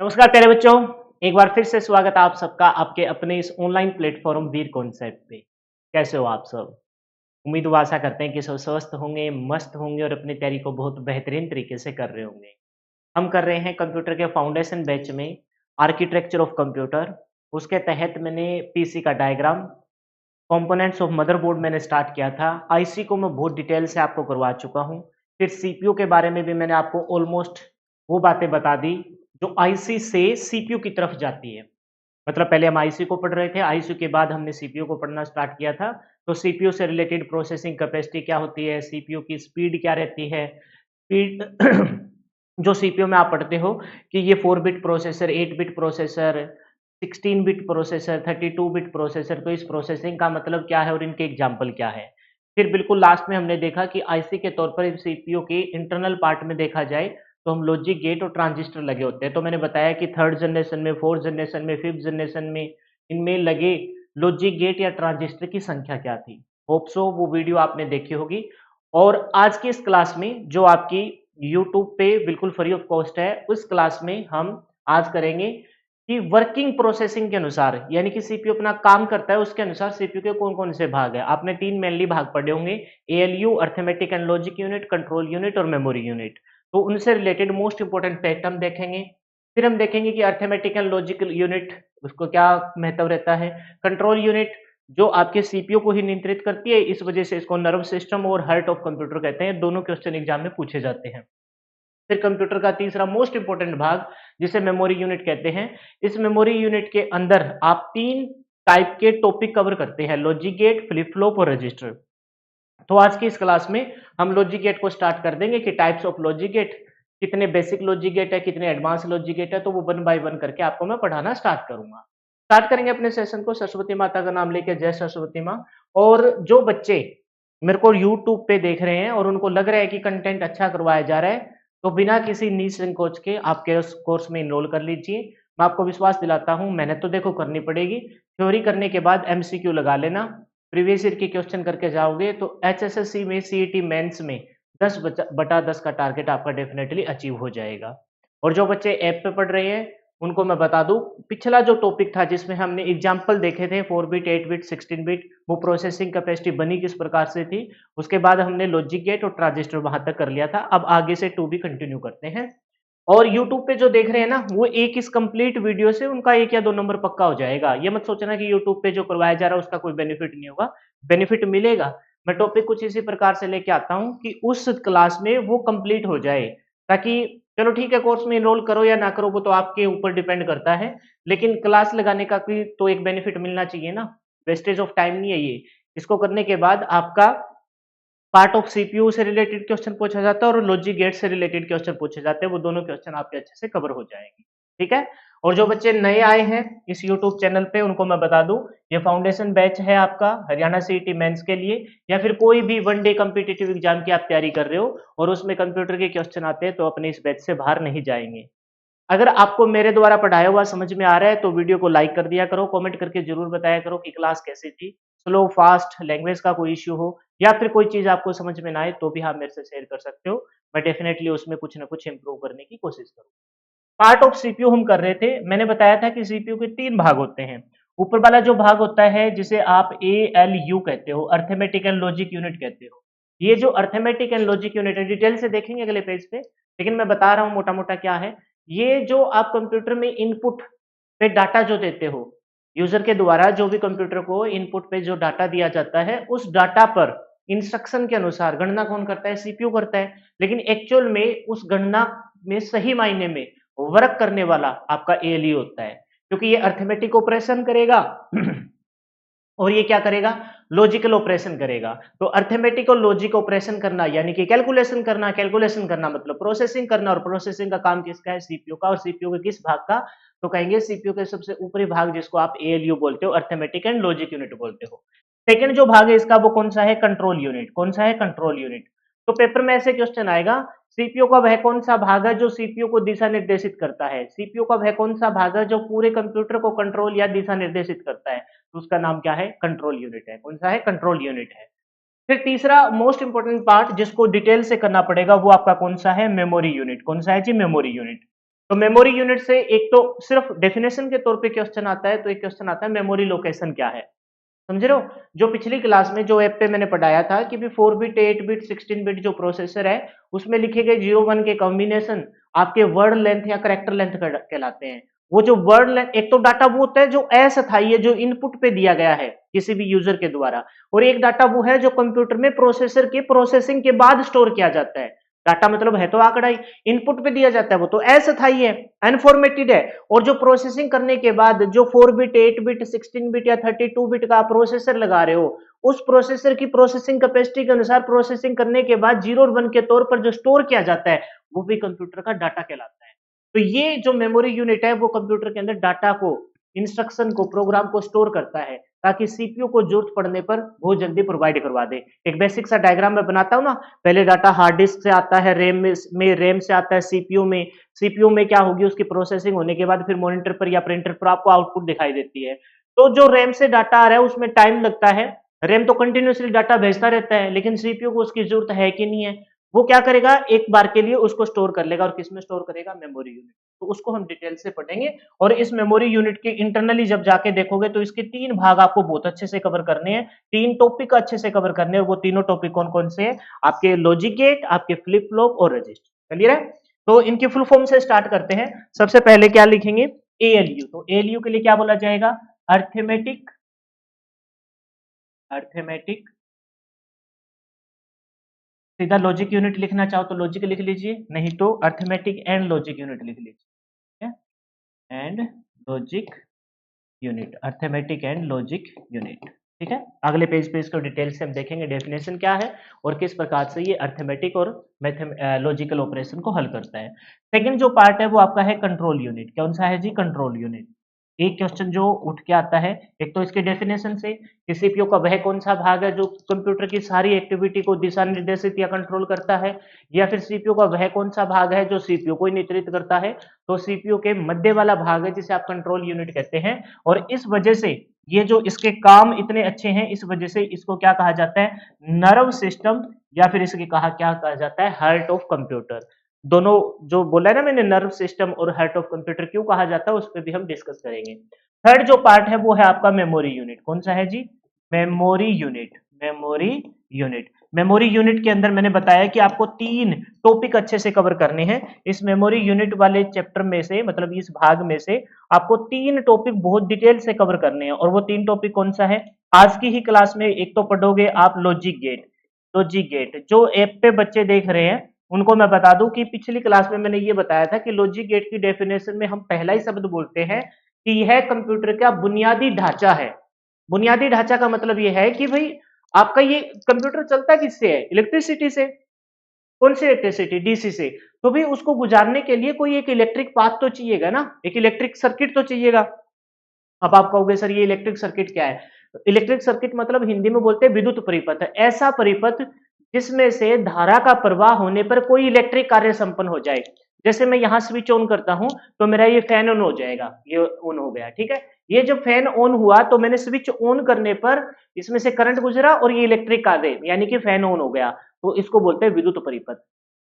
नमस्कार प्यारे बच्चों। एक बार फिर से स्वागत है आप सबका आपके अपने इस ऑनलाइन प्लेटफॉर्म वीर कॉन्सेप्ट पे। कैसे हो आप सब? उम्मीद व आशा करते हैं कि सब स्वस्थ होंगे, मस्त होंगे और अपनी तैयारी को बहुत बेहतरीन तरीके से कर रहे होंगे। हम कर रहे हैं कंप्यूटर के फाउंडेशन बैच में आर्किटेक्चर ऑफ कंप्यूटर। उसके तहत मैंने पीसी का डायग्राम, कंपोनेंट्स ऑफ मदरबोर्ड मैंने स्टार्ट किया था। आईसी को मैं बहुत डिटेल से आपको करवा चुका हूँ। फिर सीपीयू के बारे में भी मैंने आपको ऑलमोस्ट वो बातें बता दी जो आईसी से सीपीयू की तरफ जाती है। मतलब पहले हम आईसी को पढ़ रहे थे, आईसी के बाद हमने सीपीयू को पढ़ना स्टार्ट किया था। तो सीपीयू से रिलेटेड प्रोसेसिंग कैपेसिटी क्या होती है, सीपीयू की स्पीड क्या रहती है, स्पीड जो सीपीयू में आप पढ़ते हो कि ये 4 bit processor, 8 bit processor, 16 bit processor, 32 bit processor, तो इस प्रोसेसिंग का मतलब क्या है और इनके एग्जाम्पल क्या है। फिर बिल्कुल लास्ट में हमने देखा कि आईसी के तौर पर सीपीयू के इंटरनल पार्ट में देखा जाए तो हम लॉजिक गेट और ट्रांजिस्टर लगे होते हैं। तो मैंने बताया कि थर्ड जनरेशन में, फोर्थ जनरेशन में, फिफ्थ जनरेशन में इनमें लगे लॉजिक गेट या ट्रांजिस्टर की संख्या क्या थी। होप सो वो वीडियो आपने देखी होगी। और आज की इस क्लास में जो आपकी यूट्यूब पे बिल्कुल फ्री ऑफ कॉस्ट है, उस क्लास में हम आज करेंगे कि वर्किंग प्रोसेसिंग के अनुसार, यानी कि सीपीयू अपना काम करता है उसके अनुसार सीपीयू के कौन-कौन से भाग हैं। आपने 3 मेनली भाग पढ़े होंगे, ALU, arithmetic and logic unit, control unit और मेमोरी यूनिट। तो उनसे रिलेटेड मोस्ट इंपोर्टेंट फैक्ट हम देखेंगे। फिर हम देखेंगे कि अरिथमेटिक एंड लॉजिक यूनिट उसको क्या महत्व रहता है। कंट्रोल यूनिट जो आपके सीपीयू को ही नियंत्रित करती है, इस वजह से इसको नर्व सिस्टम और हार्ट ऑफ कंप्यूटर कहते हैं। दोनों क्वेश्चन एग्जाम में पूछे जाते हैं। फिर कंप्यूटर का तीसरा मोस्ट इंपोर्टेंट भाग जिसे मेमोरी यूनिट कहते हैं। इस मेमोरी यूनिट के अंदर आप 3 टाइप के टॉपिक कवर करते हैं, लॉजिक गेट, फ्लिप फ्लॉप और रजिस्टर। तो आज की इस क्लास में हम लॉजिक गेट को स्टार्ट कर देंगे कि टाइप्स ऑफ लॉजिक गेट, कितने बेसिक लॉजिक गेट है, कितने एडवांस लॉजिक गेट है, तो वो वन बाय वन करके आपको मैं पढ़ाना स्टार्ट करूंगा। स्टार्ट करेंगे अपने सेशन को सरस्वती माता का नाम लेके, जय सरस्वती माँ। और जो बच्चे मेरे को यूट्यूब पे देख रहे हैं और उनको लग रहा है कि कंटेंट अच्छा करवाया जा रहा है, तो बिना किसी निसंकोच के आपके उस कोर्स में इनरोल कर लीजिए। मैं आपको विश्वास दिलाता हूँ, मेहनत तो देखो करनी पड़ेगी। थ्योरी करने के बाद एमसीक्यू लगा लेना, प्रीवियस ईयर के क्वेश्चन करके जाओगे तो एचएसएससी में, सीईटी मेंस में 10/10 का टारगेट आपका डेफिनेटली अचीव हो जाएगा। और जो बच्चे ऐप पे पढ़ रहे हैं उनको मैं बता दूं, पिछला जो टॉपिक था जिसमें हमने एग्जाम्पल देखे थे 4 बिट, 8 बिट, 16 बिट, वो प्रोसेसिंग कैपेसिटी बनी किस प्रकार से थी, उसके बाद हमने लॉजिक गेट और ट्रांजिस्टर वहां तक कर लिया था। अब आगे से टू भी कंटिन्यू करते हैं। और यूट्यूब पे जो देख रहे हैं ना, वो एक इस कंप्लीट वीडियो से उनका 1 या 2 नंबर पक्का हो जाएगा। ये मत सोचना कि यूट्यूब पे जो करवाया जा रहा है उसका कोई बेनिफिट नहीं होगा, बेनिफिट मिलेगा। मैं टॉपिक कुछ इसी प्रकार से लेके आता हूँ कि उस क्लास में वो कंप्लीट हो जाए, ताकि चलो ठीक है कोर्स में एनरोल करो या ना करो वो तो आपके ऊपर डिपेंड करता है, लेकिन क्लास लगाने का भी तो एक बेनिफिट मिलना चाहिए ना। वेस्टेज ऑफ टाइम नहीं है ये। इसको करने के बाद आपका पार्ट ऑफ सीपीयू से रिलेटेड क्वेश्चन पूछा जाता है और लॉजिक गेट से रिलेटेड क्वेश्चन पूछे जाते हैं, वो दोनों क्वेश्चन आपके अच्छे से कवर हो जाएंगे। ठीक है। और जो बच्चे नए आए हैं इस यूट्यूब चैनल पे उनको मैं बता दूं, ये फाउंडेशन बैच है आपका हरियाणा सीईटी मेंस के लिए, या फिर कोई भी वन डे कॉम्पिटिटिव एग्जाम की आप तैयारी कर रहे हो और उसमें कंप्यूटर के क्वेश्चन आते हैं, तो अपने इस बैच से बाहर नहीं जाएंगे। अगर आपको मेरे द्वारा पढ़ाया हुआ समझ में आ रहा है तो वीडियो को लाइक कर दिया करो, कमेंट करके जरूर बताया करो कि क्लास कैसी थी। स्लो, फास्ट, लैंग्वेज का कोई इश्यू हो या फिर कोई चीज आपको समझ में ना आए तो भी आप मेरे से शेयर कर सकते हो। मैं डेफिनेटली उसमें कुछ ना कुछ इंप्रूव करने की कोशिश करूँ। पार्ट ऑफ सीपीयू हम कर रहे थे। मैंने बताया था कि सीपीयू के 3 भाग होते हैं। ऊपर वाला जो भाग होता है जिसे आप एएलयू कहते हो, अरिथमेटिक एंड लॉजिक यूनिट कहते हो। ये जो अरिथमेटिक एंड लॉजिक यूनिट है डिटेल से देखेंगे अगले पेज पे, लेकिन मैं बता रहा हूँ मोटा मोटा क्या है। ये जो आप कंप्यूटर में इनपुट पे डाटा जो देते हो, यूजर के द्वारा जो भी कंप्यूटर को इनपुट पे जो डाटा दिया जाता है, उस डाटा पर इंस्ट्रक्शन के अनुसार गणना कौन करता है, सीपीयू करता है। लेकिन एक्चुअल में उस गणना में सही मायने में वर्क करने वाला आपका एएलयू होता है, क्योंकि ये अरिथमेटिक ऑपरेशन करेगा और ये क्या करेगा, लॉजिकल ऑपरेशन करेगा। तो अरिथमेटिक और लॉजिक ऑपरेशन करना यानी कि कैलकुलेशन करना, कैलकुलेशन करना मतलब प्रोसेसिंग करना, और प्रोसेसिंग का काम किसका है, सीपीयू का। और सीपीयू के किस भाग का, तो कहेंगे सीपीयू के सबसे ऊपरी भाग जिसको आप एएलयू बोलते हो, अरिथमेटिक एंड लॉजिक यूनिट बोलते हो। सेकंड जो भाग है इसका वो कौन सा है, कंट्रोल यूनिट। कौन सा है, कंट्रोल यूनिट। तो पेपर में ऐसे क्वेश्चन आएगा, सीपीयू का वह कौन सा भाग है जो सीपीयू को दिशा निर्देशित करता है, सीपीयू का वह कौन सा भाग है जो पूरे कंप्यूटर को कंट्रोल या दिशा निर्देशित करता है, तो उसका नाम क्या है, कंट्रोल यूनिट है। कौन सा है, कंट्रोल यूनिट है। फिर तीसरा मोस्ट इंपोर्टेंट पार्ट जिसको डिटेल से करना पड़ेगा वो आपका कौन सा है, मेमोरी यूनिट। कौन सा है जी, मेमोरी यूनिट। तो मेमोरी यूनिट से एक तो सिर्फ डेफिनेशन के तौर पे क्वेश्चन आता है, तो एक क्वेश्चन आता है मेमोरी लोकेशन क्या है, समझ रहे हो? जो पिछली क्लास में जो ऐप पे मैंने पढ़ाया था कि भी 4 बिट, 8 बिट, 16 बिट जो प्रोसेसर है, उसमें लिखे गए 0-1 के कॉम्बिनेशन आपके वर्ड लेंथ या कैरेक्टर लेंथ कहलाते हैं। वो जो वर्ड लेंथ, एक तो डाटा वो होता है जो अस्थायी है, जो इनपुट पे दिया गया है किसी भी यूजर के द्वारा, और एक डाटा वो है जो कंप्यूटर में प्रोसेसर की प्रोसेसिंग के बाद स्टोर किया जाता है। डाटा मतलब है तो आंकड़ा ही, इनपुट पे दिया जाता है वो तो अस्थायी है, अनफॉर्मेटेड है, और जो प्रोसेसिंग करने के बाद जो 4 बिट, 8 बिट, 16 बिट या 32 बिट का प्रोसेसर लगा रहे हो, उस प्रोसेसर की प्रोसेसिंग कैपेसिटी के अनुसार प्रोसेसिंग करने के बाद 0 और 1 के तौर पर जो स्टोर किया जाता है, वो भी कंप्यूटर का डाटा कहलाता है। तो ये जो मेमोरी यूनिट है वो कंप्यूटर के अंदर डाटा को, इंस्ट्रक्शन को, प्रोग्राम को स्टोर करता है, ताकि सीपीयू को जरूरत पड़ने पर बहुत जल्दी प्रोवाइड करवा दे। एक बेसिक सा डायग्राम मैं बनाता हूं ना, पहले डाटा हार्ड डिस्क से आता है, रैम से आता है सीपीयू में क्या होगी, उसकी प्रोसेसिंग होने के बाद फिर मॉनिटर पर या प्रिंटर पर आपको आउटपुट दिखाई देती है। तो जो रैम से डाटा आ रहा है उसमें टाइम लगता है, रैम तो कंटिन्यूसली डाटा भेजता रहता है, लेकिन सीपीयू को उसकी जरूरत है कि नहीं है, वो क्या करेगा, एक बार के लिए उसको स्टोर कर लेगा, और किसमें स्टोर करेगा, मेमोरी यूनिट। तो उसको हम डिटेल से पढ़ेंगे, और इस मेमोरी यूनिट के इंटरनली जब जाके देखोगे तो इसके 3 भाग आपको बहुत अच्छे से कवर करने हैं, 3 टॉपिक अच्छे से कवर करने हैं, और वो तीनों टॉपिक कौन कौन से हैं, आपके लॉजिक गेट, आपके फ्लिप फ्लॉप और रजिस्टर। क्लियर है? तो इनकी फुल फॉर्म से स्टार्ट करते हैं। सबसे पहले क्या लिखेंगे, एएलयू। तो एएलयू के लिए क्या बोला जाएगा, अर्थमेटिक, अर्थमेटिक, सीधा लॉजिक यूनिट लिखना चाहो तो लॉजिक लिख लीजिए, नहीं तो अर्थमेटिक एंड लॉजिक यूनिट लिख लीजिए, and logic unit, arithmetic and logic unit. ठीक है, अगले पेज पे इसको डिटेल से हम देखेंगे डेफिनेशन क्या है और किस प्रकार से ये अर्थमेटिक और लॉजिकल ऑपरेशन को हल करता है। सेकंड जो पार्ट है वो आपका है कंट्रोल यूनिट। कौन सा है जी, कंट्रोल यूनिट। एक क्वेश्चन जो उठ के आता है, एक तो इसके डेफिनेशन से कि सीपीयू का वह कौन सा भाग है जो कंप्यूटर की सारी एक्टिविटी को दिशा निर्देशित या कंट्रोल करता है, या फिर सीपीयू का वह कौन सा भाग है जो सीपीयू को नियंत्रित करता है। तो सीपीयू के मध्य वाला भाग है जिसे आप कंट्रोल यूनिट कहते हैं, और इस वजह से ये जो इसके काम इतने अच्छे हैं, इस वजह से इसको क्या कहा जाता है, नर्व सिस्टम, या फिर इसके क्या कहा जाता है, हार्ट ऑफ कंप्यूटर। दोनों जो बोला है ना मैंने, नर्व सिस्टम और हार्ट ऑफ कंप्यूटर क्यों कहा जाता है उस पर भी हम डिस्कस करेंगे। थर्ड जो पार्ट है वो है आपका मेमोरी यूनिट। कौन सा है जी, memory unit. Memory unit, memory unit के अंदर मैंने बताया कि आपको 3 टॉपिक अच्छे से कवर करने हैं। इस मेमोरी यूनिट वाले चैप्टर में से, मतलब इस भाग में से आपको 3 टॉपिक बहुत डिटेल से कवर करने हैं, और वो 3 टॉपिक कौन सा है, आज की ही क्लास में एक तो पढ़ोगे आप लॉजिक गेट। लॉजिक गेट जो ऐप पे बच्चे देख रहे हैं उनको मैं बता दूं कि पिछली क्लास में मैंने ये बताया था कि लॉजिक गेट की डेफिनेशन में हम पहला ही शब्द बोलते हैं कि यह कंप्यूटर का बुनियादी ढांचा है। बुनियादी ढांचा का मतलब ये है कि भाई आपका ये कंप्यूटर चलता किससे है, इलेक्ट्रिसिटी से। कौन सी इलेक्ट्रिसिटी, डीसी से। तो भाई उसको गुजारने के लिए कोई एक इलेक्ट्रिक पाथ तो चाहिएगा ना, एक इलेक्ट्रिक सर्किट तो चाहिएगा। अब आप कहोगे सर ये इलेक्ट्रिक सर्किट क्या है, इलेक्ट्रिक सर्किट मतलब हिंदी में बोलते हैं विद्युत परिपथ, ऐसा परिपथ जिसमें से धारा का प्रवाह होने पर कोई इलेक्ट्रिक कार्य संपन्न हो जाए। जैसे मैं यहाँ स्विच ऑन करता हूं तो मेरा ये फैन ऑन हो जाएगा, ये ऑन हो गया, ठीक है। ये जब फैन ऑन हुआ तो मैंने स्विच ऑन करने पर इसमें से करंट गुजरा और ये इलेक्ट्रिक कार्य यानी कि फैन ऑन हो गया, तो इसको बोलते हैं विद्युत परिपथ।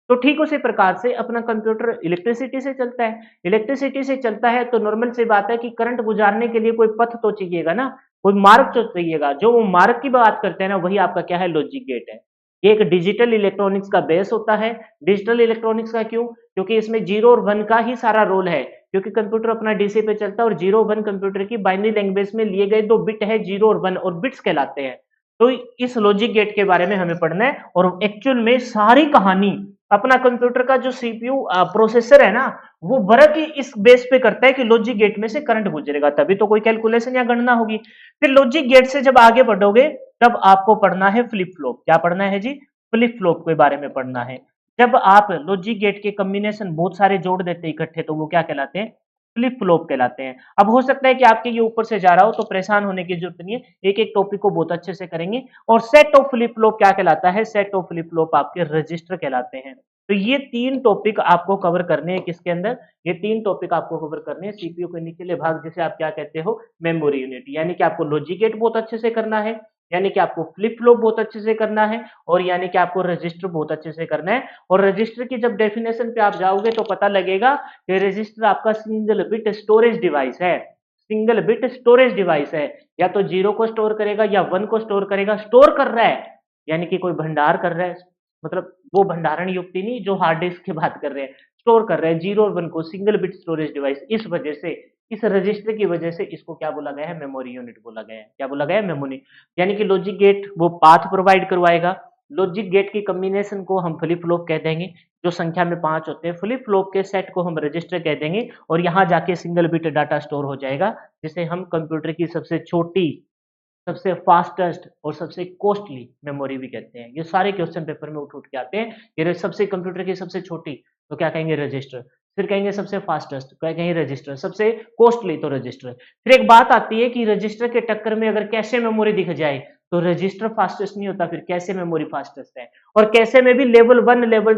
तो ठीक उसी प्रकार से अपना कंप्यूटर इलेक्ट्रिसिटी से चलता है। इलेक्ट्रिसिटी से चलता है तो नॉर्मल सी बात है कि करंट गुजारने के लिए कोई पथ तो चाहिएगा ना, कोई मार्ग तो चाहिएगा। जो वो मार्ग की बात करते हैं ना, वही आपका क्या है, लॉजिक गेट है। ये एक डिजिटल इलेक्ट्रॉनिक्स का बेस होता है। डिजिटल इलेक्ट्रॉनिक्स का क्यों, क्योंकि इसमें 0 और 1 का ही सारा रोल है, क्योंकि कंप्यूटर अपना डीसी पे चलता है और 0 1 कंप्यूटर की बाइनरी लैंग्वेज में लिए गए 2 बिट है, 0 और 1, और बिट्स कहलाते हैं। तो इस लॉजिक गेट के बारे में हमें पढ़ना है, और एक्चुअल में सारी कहानी अपना कंप्यूटर का जो सीपीयू प्रोसेसर है ना, वो वर्क ही इस बेस पे करता है कि लॉजिक गेट में से करंट गुजरेगा, तभी तो कोई कैलकुलेशन या गणना होगी। फिर लॉजिक गेट से जब आगे बढ़ोगे तब आपको पढ़ना है फ्लिप फ्लॉप। क्या पढ़ना है जी, फ्लिप फ्लॉप के बारे में पढ़ना है। जब आप लॉजिक गेट के कॉम्बिनेशन बहुत सारे जोड़ देते हैं इकट्ठे, तो वो क्या कहलाते हैं, फ्लिप फ्लॉप कहलाते हैं। अब हो सकता है कि आपके ये ऊपर से जा रहा हो, तो परेशान होने की जरूरत नहीं है, एक एक टॉपिक को बहुत अच्छे से करेंगे। और सेट ऑफ फ्लिप फ्लॉप क्या कहलाता है, सेट ऑफ फ्लिप फ्लॉप आपके रजिस्टर कहलाते हैं। तो ये 3 टॉपिक आपको कवर करने हैं, किसके अंदर, ये 3 टॉपिक आपको कवर करने हैं सीपीयू के निचले भाग, जिसे आप क्या कहते हो, मेमोरी यूनिट। यानी कि आपको लॉजिक गेट बहुत अच्छे से करना है, यानी कि आपको फ्लिप फ्लॉप बहुत अच्छे से करना है और यानी कि आपको रजिस्टर बहुत अच्छे से करना है। और रजिस्टर की जब डेफिनेशन पे आप जाओगे तो पता लगेगा कि रजिस्टर आपका सिंगल बिट स्टोरेज डिवाइस है। सिंगल बिट स्टोरेज डिवाइस है, या तो 0 को स्टोर करेगा या 1 को स्टोर करेगा। स्टोर कर रहा है यानी कि कोई भंडार कर रहा है, मतलब वो भंडारण युक्ति नहीं जो हार्ड डिस्क की बात कर रहे हैं, स्टोर कर रहे हैं 0 और 1 को, सिंगल बिट स्टोरेज डिवाइस। इस वजह से, इस रजिस्टर की वजह से इसको क्या बोला गया है, मेमोरी यूनिट बोला गया है। क्या बोला गया है, मेमोरी। यानी कि लॉजिक गेट वो पाथ प्रोवाइड करवाएगा। लॉजिक गेट की कॉम्बिनेशन को हम फ्लिप फ्लॉप कह देंगे, जो संख्या में 5 होते हैं। फ्लिप फ्लॉप के सेट को हम रजिस्टर कह देंगे और यहाँ जाके सिंगल बिट डाटा स्टोर हो जाएगा, जिसे हम कंप्यूटर की सबसे छोटी, सबसे फास्टेस्ट और सबसे कॉस्टली मेमोरी भी कहते हैं। ये सारे क्वेश्चन पेपर में उठ उठ के आते हैं। ये सबसे कंप्यूटर की सबसे छोटी तो क्या कहेंगे, रजिस्टर। फिर कहेंगे सबसे फास्टेस्ट, क्या कहेंगे, रजिस्टर। सबसे कॉस्टली तो रजिस्टर। फिर एक बात आती है कि रजिस्टर के टक्कर में अगर कैशे मेमोरी दिख जाए तो रजिस्टर फास्टेस्ट नहीं होता, फिर कैशे मेमोरी फास्टेस्ट है। और कैशे में भी लेवल 1, लेवल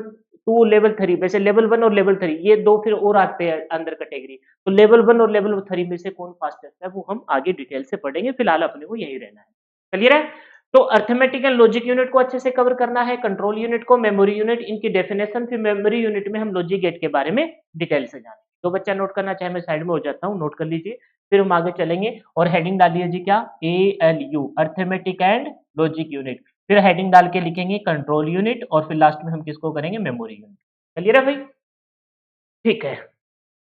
2, लेवल 3, वैसे लेवल 1 और लेवल 3 ये दो फिर और आते हैं अंदर कैटेगरी। तो लेवल 1 और लेवल 3 में से कौन फास्टेस्ट है वो हम आगे डिटेल से पढ़ेंगे, फिलहाल अपने को यही रहना है। क्लियर है। तो अर्थमेटिक एंड लॉजिक यूनिट को अच्छे से कवर करना है, कंट्रोल यूनिट को, मेमोरी यूनिट, इनकी डेफिनेशन, फिर मेमोरी यूनिट में हम लॉजिक गेट के बारे में डिटेल से जानेंगे। तो बच्चा नोट करना चाहे मैं साइड में हो जाता हूँ, नोट कर लीजिए। फिर हम आगे चलेंगे और हेडिंग डालिए जी क्या, ALU, arithmetic and logic unit. फिर हेडिंग डाल के लिखेंगे कंट्रोल यूनिट और फिर लास्ट में हम किसको करेंगे, मेमोरी यूनिट। क्लियर है भाई, ठीक है।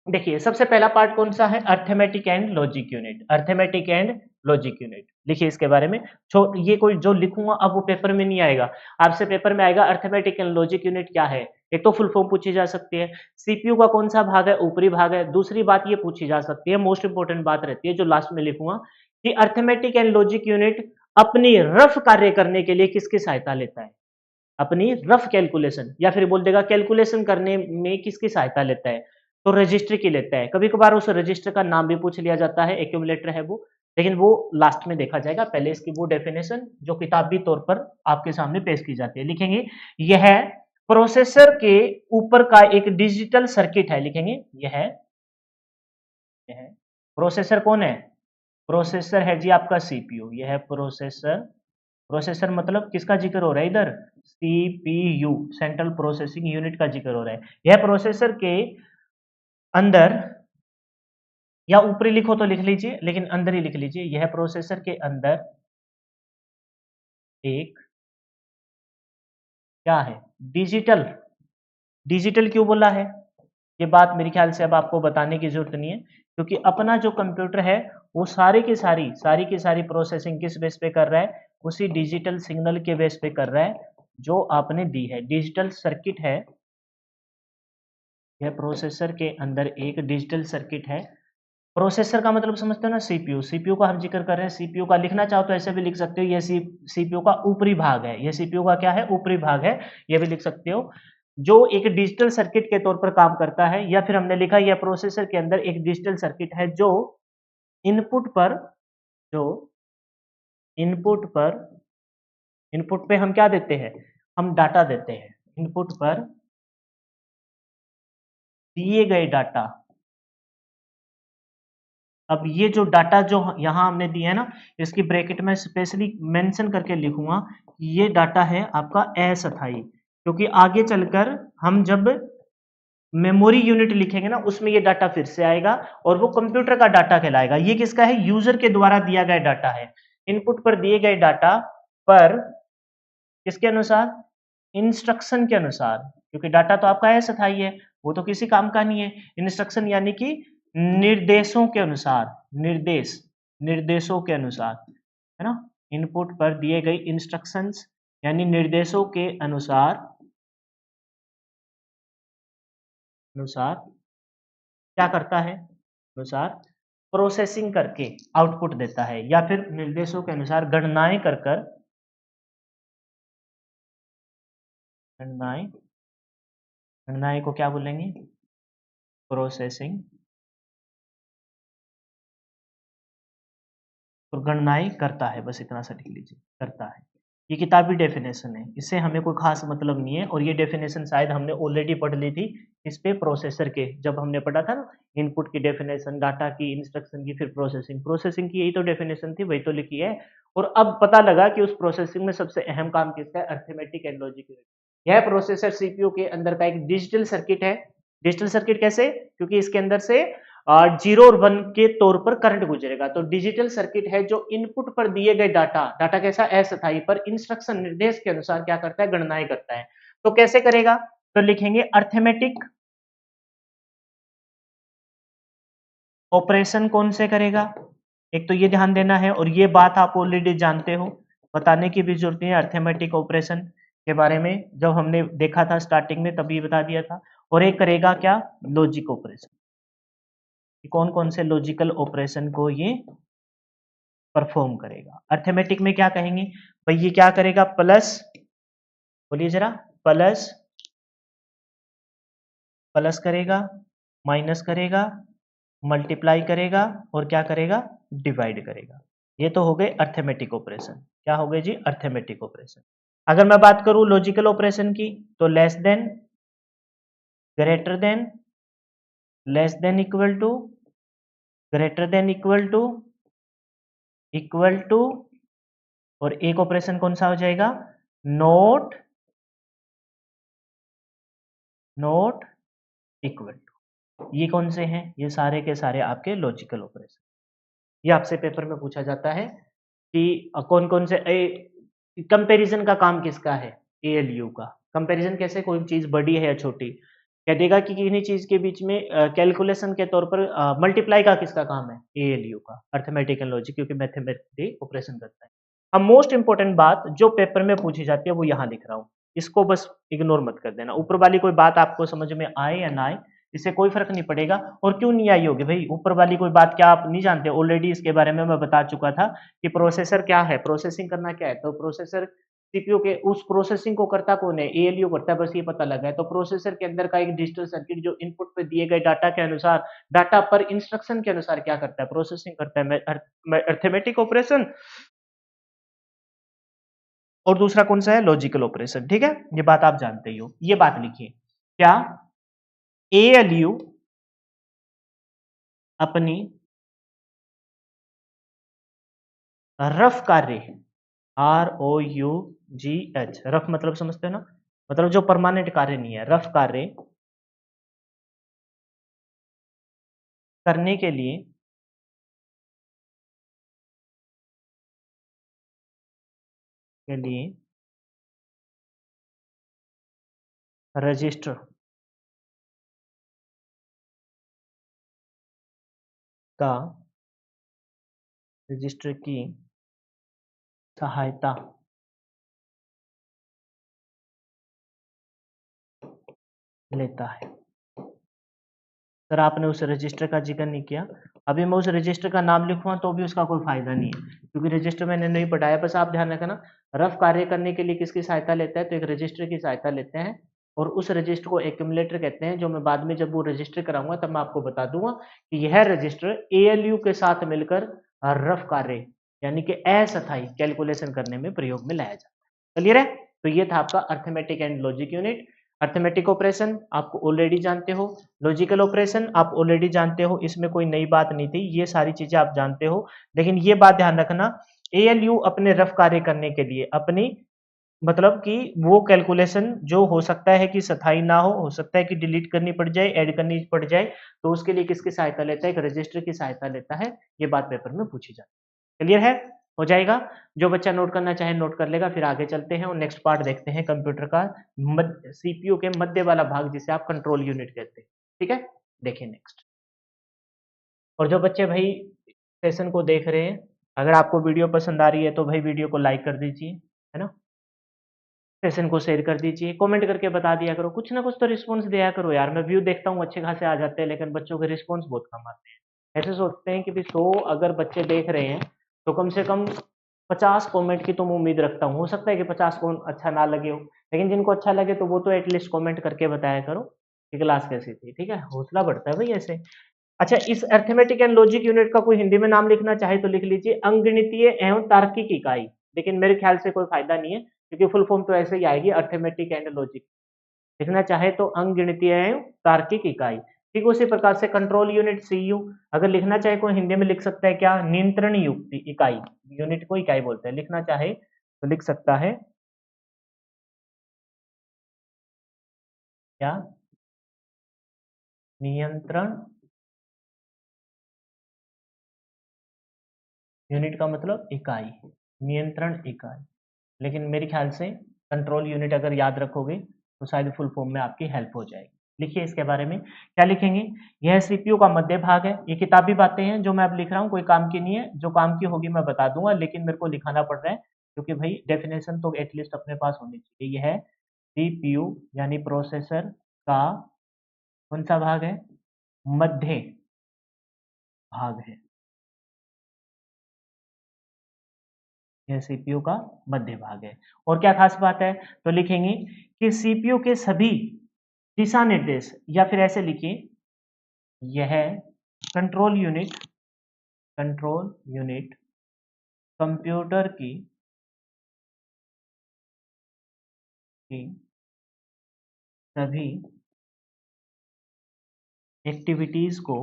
देखिए सबसे पहला पार्ट कौन सा है, arithmetic and logic unit. Arithmetic and logic unit लिखिए इसके बारे में। ये कोई जो लिखूंगा अब वो पेपर में नहीं आएगा, आपसे पेपर में आएगा अर्थमेटिक एंड लॉजिक यूनिट क्या है। एक तो फुल फॉर्म पूछी जा सकती है, सीपीयू का कौन सा भाग है, ऊपरी भाग है। दूसरी बात ये पूछी जा सकती है, मोस्ट इंपोर्टेंट बात रहती है जो लास्ट में लिखूंगा, कि अर्थमेटिक एंड लॉजिक यूनिट अपनी रफ कार्य करने के लिए किसकी सहायता लेता है, अपनी रफ कैलकुलेशन, या फिर बोल देगा कैलकुलेशन करने में किसकी सहायता लेता है, तो रजिस्टर की लेता है। कभी कभार उस रजिस्टर का नाम भी पूछ लिया जाता है, एक्यूमुलेटर है वो, लेकिन वो लास्ट में देखा जाएगा। पहले इसकी वो डेफिनेशन जो किताबी तौर पर आपके सामने पेश की जाती है, लिखेंगे यह प्रोसेसर के ऊपर का एक डिजिटल सर्किट है। लिखेंगे यह प्रोसेसर कौन है, प्रोसेसर है जी आपका सीपीयू। यह है प्रोसेसर, प्रोसेसर मतलब किसका जिक्र हो रहा है इधर, सीपीयू, सेंट्रल प्रोसेसिंग यूनिट का जिक्र हो रहा है। यह प्रोसेसर के अंदर, या ऊपरी लिखो तो लिख लीजिए, लेकिन अंदर ही लिख लीजिए, यह प्रोसेसर के अंदर एक क्या है, डिजिटल। डिजिटल क्यों बोला है, ये बात मेरे ख्याल से अब आपको बताने की जरूरत नहीं है, क्योंकि अपना जो कंप्यूटर है वो सारी की सारी प्रोसेसिंग किस बेस पे कर रहा है, उसी डिजिटल सिग्नल के बेस पे कर रहा है जो आपने दी है। डिजिटल सर्किट है, यह प्रोसेसर के अंदर एक डिजिटल सर्किट है। प्रोसेसर का मतलब समझते हो ना, सीपीयू। सीपीयू का हम जिक्र कर रहे हैं, सीपीयू का लिखना चाहो तो ऐसे भी लिख सकते हो, ये सीपीयू का ऊपरी भाग है, ये सीपीयू का क्या है, ऊपरी भाग है, ये भी लिख सकते हो, जो एक डिजिटल सर्किट के तौर पर काम करता है। या फिर हमने लिखा यह प्रोसेसर के अंदर एक डिजिटल सर्किट है जो इनपुट पर, जो इनपुट पर, इनपुट पे हम क्या देते हैं, हम डाटा देते हैं। इनपुट पर दिए गए डाटा, अब ये जो डाटा जो यहाँ हमने दिया है ना, इसकी ब्रैकेट में स्पेशली मेंशन करके लिखूंगा कि ये डाटा है आपका अस्थायी, क्योंकि आगे चलकर हम जब मेमोरी यूनिट लिखेंगे ना उसमें ये डाटा फिर से आएगा और वो कंप्यूटर का डाटा कहलाएगा। ये किसका है, यूजर के द्वारा दिया गया डाटा है। इनपुट पर दिए गए डाटा पर किसके अनुसार, इंस्ट्रक्शन के अनुसार, क्योंकि डाटा तो आपका अस्थायी है, वो तो किसी काम का नहीं है। इंस्ट्रक्शन यानी कि निर्देशों के अनुसार, निर्देशों के अनुसार, है ना। इनपुट पर दिए गए इंस्ट्रक्शंस यानी निर्देशों के अनुसार, अनुसार क्या करता है, अनुसार प्रोसेसिंग करके आउटपुट देता है, या फिर निर्देशों के अनुसार गणनाएं कर कर, गणनाएं, गणनाएं को क्या बोलेंगे, प्रोसेसिंग, और गणनाएं करता है, बस इतना सा लिख लीजिए, करता है। ये किताबी डेफिनेशन है, इससे हमें कोई खास मतलब नहीं है, और ये डेफिनेशन शायद हमने ऑलरेडी पढ़ ली थी इस पे, प्रोसेसर के, जब हमने पढ़ा था ना इनपुट की डेफिनेशन, डाटा की, इंस्ट्रक्शन की, फिर प्रोसेसिंग, प्रोसेसिंग की यही तो डेफिनेशन थी, वही तो लिखी है। और अब पता लगा कि उस प्रोसेसिंग में सबसे अहम काम किसका है, अर्थमेटिक एंड लॉजिक यूनिट। यह प्रोसेसर सीपीयू के अंदर का एक डिजिटल सर्किट है। डिजिटल सर्किट कैसे, क्योंकि इसके अंदर से 0 और 1 के तौर पर करंट गुजरेगा। तो डिजिटल सर्किट है जो इनपुट पर दिए गए डाटा, डाटा कैसा, अस्थायी, पर इंस्ट्रक्शन निर्देश के अनुसार क्या करता है, गणनाएं करता है। तो कैसे करेगा, तो लिखेंगे अर्थमेटिक ऑपरेशन कौन से करेगा, एक तो ये ध्यान देना है, और ये बात आप ऑलरेडी जानते हो, बताने की भी जरूरत नहीं है। अर्थमेटिक ऑपरेशन के बारे में जब हमने देखा था स्टार्टिंग में तभी बता दिया था। और एक करेगा क्या, लॉजिक ऑपरेशन, कौन कौन से लॉजिकल ऑपरेशन को ये परफॉर्म करेगा। अर्थमेटिक में क्या कहेंगे भाई, ये क्या करेगा, प्लस, बोलिए जरा, प्लस, प्लस करेगा, माइनस करेगा, मल्टीप्लाई करेगा, और क्या करेगा, डिवाइड करेगा। ये तो हो गए अर्थमेटिक ऑपरेशन। क्या हो गए जी, अर्थमेटिक ऑपरेशन। अगर मैं बात करूं लॉजिकल ऑपरेशन की, तो less than, greater than, less than equal to, greater than equal to, equal to, और एक ऑपरेशन कौन सा हो जाएगा, नॉट, नॉट इक्वल टू। ये कौन से हैं, ये सारे के सारे आपके लॉजिकल ऑपरेशन। ये आपसे पेपर में पूछा जाता है कि कौन कौन से कंपैरिजन का काम किसका है, एएलयू का। कंपैरिजन कैसे, कोई चीज बड़ी है या छोटी, कह देगा कि किन्हीं चीज के बीच में कैलकुलेशन के तौर पर मल्टीप्लाई का किसका काम है, एएलयू का, अर्थमेटिक एंड लॉजिक, क्योंकि मैथमेटिक ऑपरेशन करता है। अब मोस्ट इंपॉर्टेंट बात जो पेपर में पूछी जाती है वो यहाँ लिख रहा हूँ, इसको बस इग्नोर मत कर देना। ऊपर वाली कोई बात आपको समझ में आए या ना आए, इससे कोई फर्क नहीं पड़ेगा। और क्यों नहीं आई होगी भाई, ऊपर वाली कोई बात क्या आप नहीं जानते, ऑलरेडी इसके बारे में मैं बता चुका था कि प्रोसेसर क्या है, प्रोसेसिंग करना क्या है। तो प्रोसेसर सीपीयू के उस प्रोसेसिंग को करता कौन है, एएलयू करता है, बस ये पता लगा है। तो प्रोसेसर के अंदर का एक डिजिटल सर्किट जो इनपुट पे दिए गए डाटा के अनुसार, डाटा पर इंस्ट्रक्शन के अनुसार क्या करता है, प्रोसेसिंग करता है, अर्थमेटिक ऑपरेशन। और दूसरा कौन सा है, लॉजिकल ऑपरेशन। ठीक है, ये बात आप जानते ही हो। ये बात लिखिए, क्या एएलयू अपनी रफ कार्य, ROUGH, रफ मतलब समझते हो ना, मतलब जो परमानेंट कार्य नहीं है, रफ कार्य करने के लिए रजिस्टर का, रजिस्टर की सहायता लेता है। सर आपने उस रजिस्टर का जिक्र नहीं किया, अभी मैं उस रजिस्टर का नाम लिखूंगा तो भी उसका कोई फायदा नहीं है, क्योंकि रजिस्टर मैंने नहीं पढ़ाया। बस आप ध्यान रखना, रफ कार्य करने के लिए किसकी सहायता लेता है, तो एक रजिस्टर की सहायता लेते हैं। और उस रजिस्टर को एक्यूमुलेटर कहते हैं, जो मैं बाद में जब वो रजिस्टर कराऊंगा तब मैं आपको बता दूंगा कि यह रजिस्टर एएलयू के साथ मिलकर रफ कार्य यानी कि अस्थायी कैलकुलेशन करने में प्रयोग में लाया जाता है। क्लियर है, तो ये था आपका arithmetic and logic unit. Arithmetic operation आप ऑलरेडी जानते हो, लॉजिकल ऑपरेशन आप ऑलरेडी जानते हो, इसमें कोई नई बात नहीं थी, ये सारी चीजें आप जानते हो। लेकिन ये बात ध्यान रखना, एएलयू अपने रफ कार्य करने के लिए अपनी, मतलब कि वो कैलकुलेशन जो हो सकता है कि स्थायी ना हो सकता है कि डिलीट करनी पड़ जाए, ऐड करनी पड़ जाए, तो उसके लिए किसकी सहायता लेता है, एक रजिस्टर की सहायता लेता है। ये बात पेपर में पूछी जाती है। क्लियर है, हो जाएगा। जो बच्चा नोट करना चाहे नोट कर लेगा, फिर आगे चलते हैं और नेक्स्ट पार्ट देखते हैं कंप्यूटर का सीपीयू के मध्य वाला भाग, जिसे आप कंट्रोल यूनिट कहते हैं। ठीक है, देखिए नेक्स्ट। और जो बच्चे भाई सेशन को देख रहे हैं, अगर आपको वीडियो पसंद आ रही है तो भाई वीडियो को लाइक कर दीजिए, है ना, सेशन को शेयर कर दीजिए, कमेंट करके बता दिया करो, कुछ ना कुछ तो रिस्पॉन्स दिया करो यार। मैं व्यू देखता हूँ अच्छे खासे आ जाते हैं, लेकिन बच्चों के रिस्पॉन्स बहुत कम आते हैं। ऐसे सोचते हैं कि भाई 100 अगर बच्चे देख रहे हैं तो कम से कम 50 कमेंट की तो मैं उम्मीद रखता हूँ। हो सकता है कि 50 को अच्छा ना लगे हो, लेकिन जिनको अच्छा लगे तो वो तो एटलीस्ट कमेंट करके बताया करो कि क्लास कैसी थी। ठीक है, हौसला बढ़ता है भाई ऐसे। अच्छा, इस अर्थमेटिक एंड लॉजिक यूनिट का कोई हिंदी में नाम लिखना चाहे तो लिख लीजिए अंकगणितीय एवं तार्किक इकाई। लेकिन मेरे ख्याल से कोई फायदा नहीं है, क्योंकि फुल फॉर्म तो ऐसे ही आएगी, अर्थमेटिक एंड लॉजिक। लिखना चाहे तो अंकगणितीय एवं तार्किक इकाई। ठीक उसी प्रकार से कंट्रोल यूनिट सीयू, अगर लिखना चाहे कोई हिंदी में लिख सकता है क्या, नियंत्रण युक्ति इकाई, यूनिट को इकाई बोलते हैं, लिखना चाहे तो लिख सकता है क्या, नियंत्रण यूनिट का मतलब इकाई, नियंत्रण इकाई। लेकिन मेरे ख्याल से कंट्रोल यूनिट अगर याद रखोगे तो शायद फुल फॉर्म में आपकी हेल्प हो जाएगी। लिखिए इसके बारे में क्या लिखेंगे, यह सीपीयू का मध्य भाग है। ये किताबी बातें हैं जो मैं अब लिख रहा हूँ, कोई काम की नहीं है, जो काम की होगी मैं बता दूंगा, लेकिन मेरे को लिखाना पड़ रहा है क्योंकि भाई डेफिनेशन तो एटलीस्ट अपने पास होनी चाहिए। यह है सीपीयू यानी प्रोसेसर का कौन सा भाग है, मध्य भाग है। यह सीपीयू का मध्य भाग है। और क्या खास बात है, तो लिखेंगे कि सीपीयू के सभी दिशा निर्देश, या फिर ऐसे लिखिए, यह कंट्रोल यूनिट की सभी एक्टिविटीज को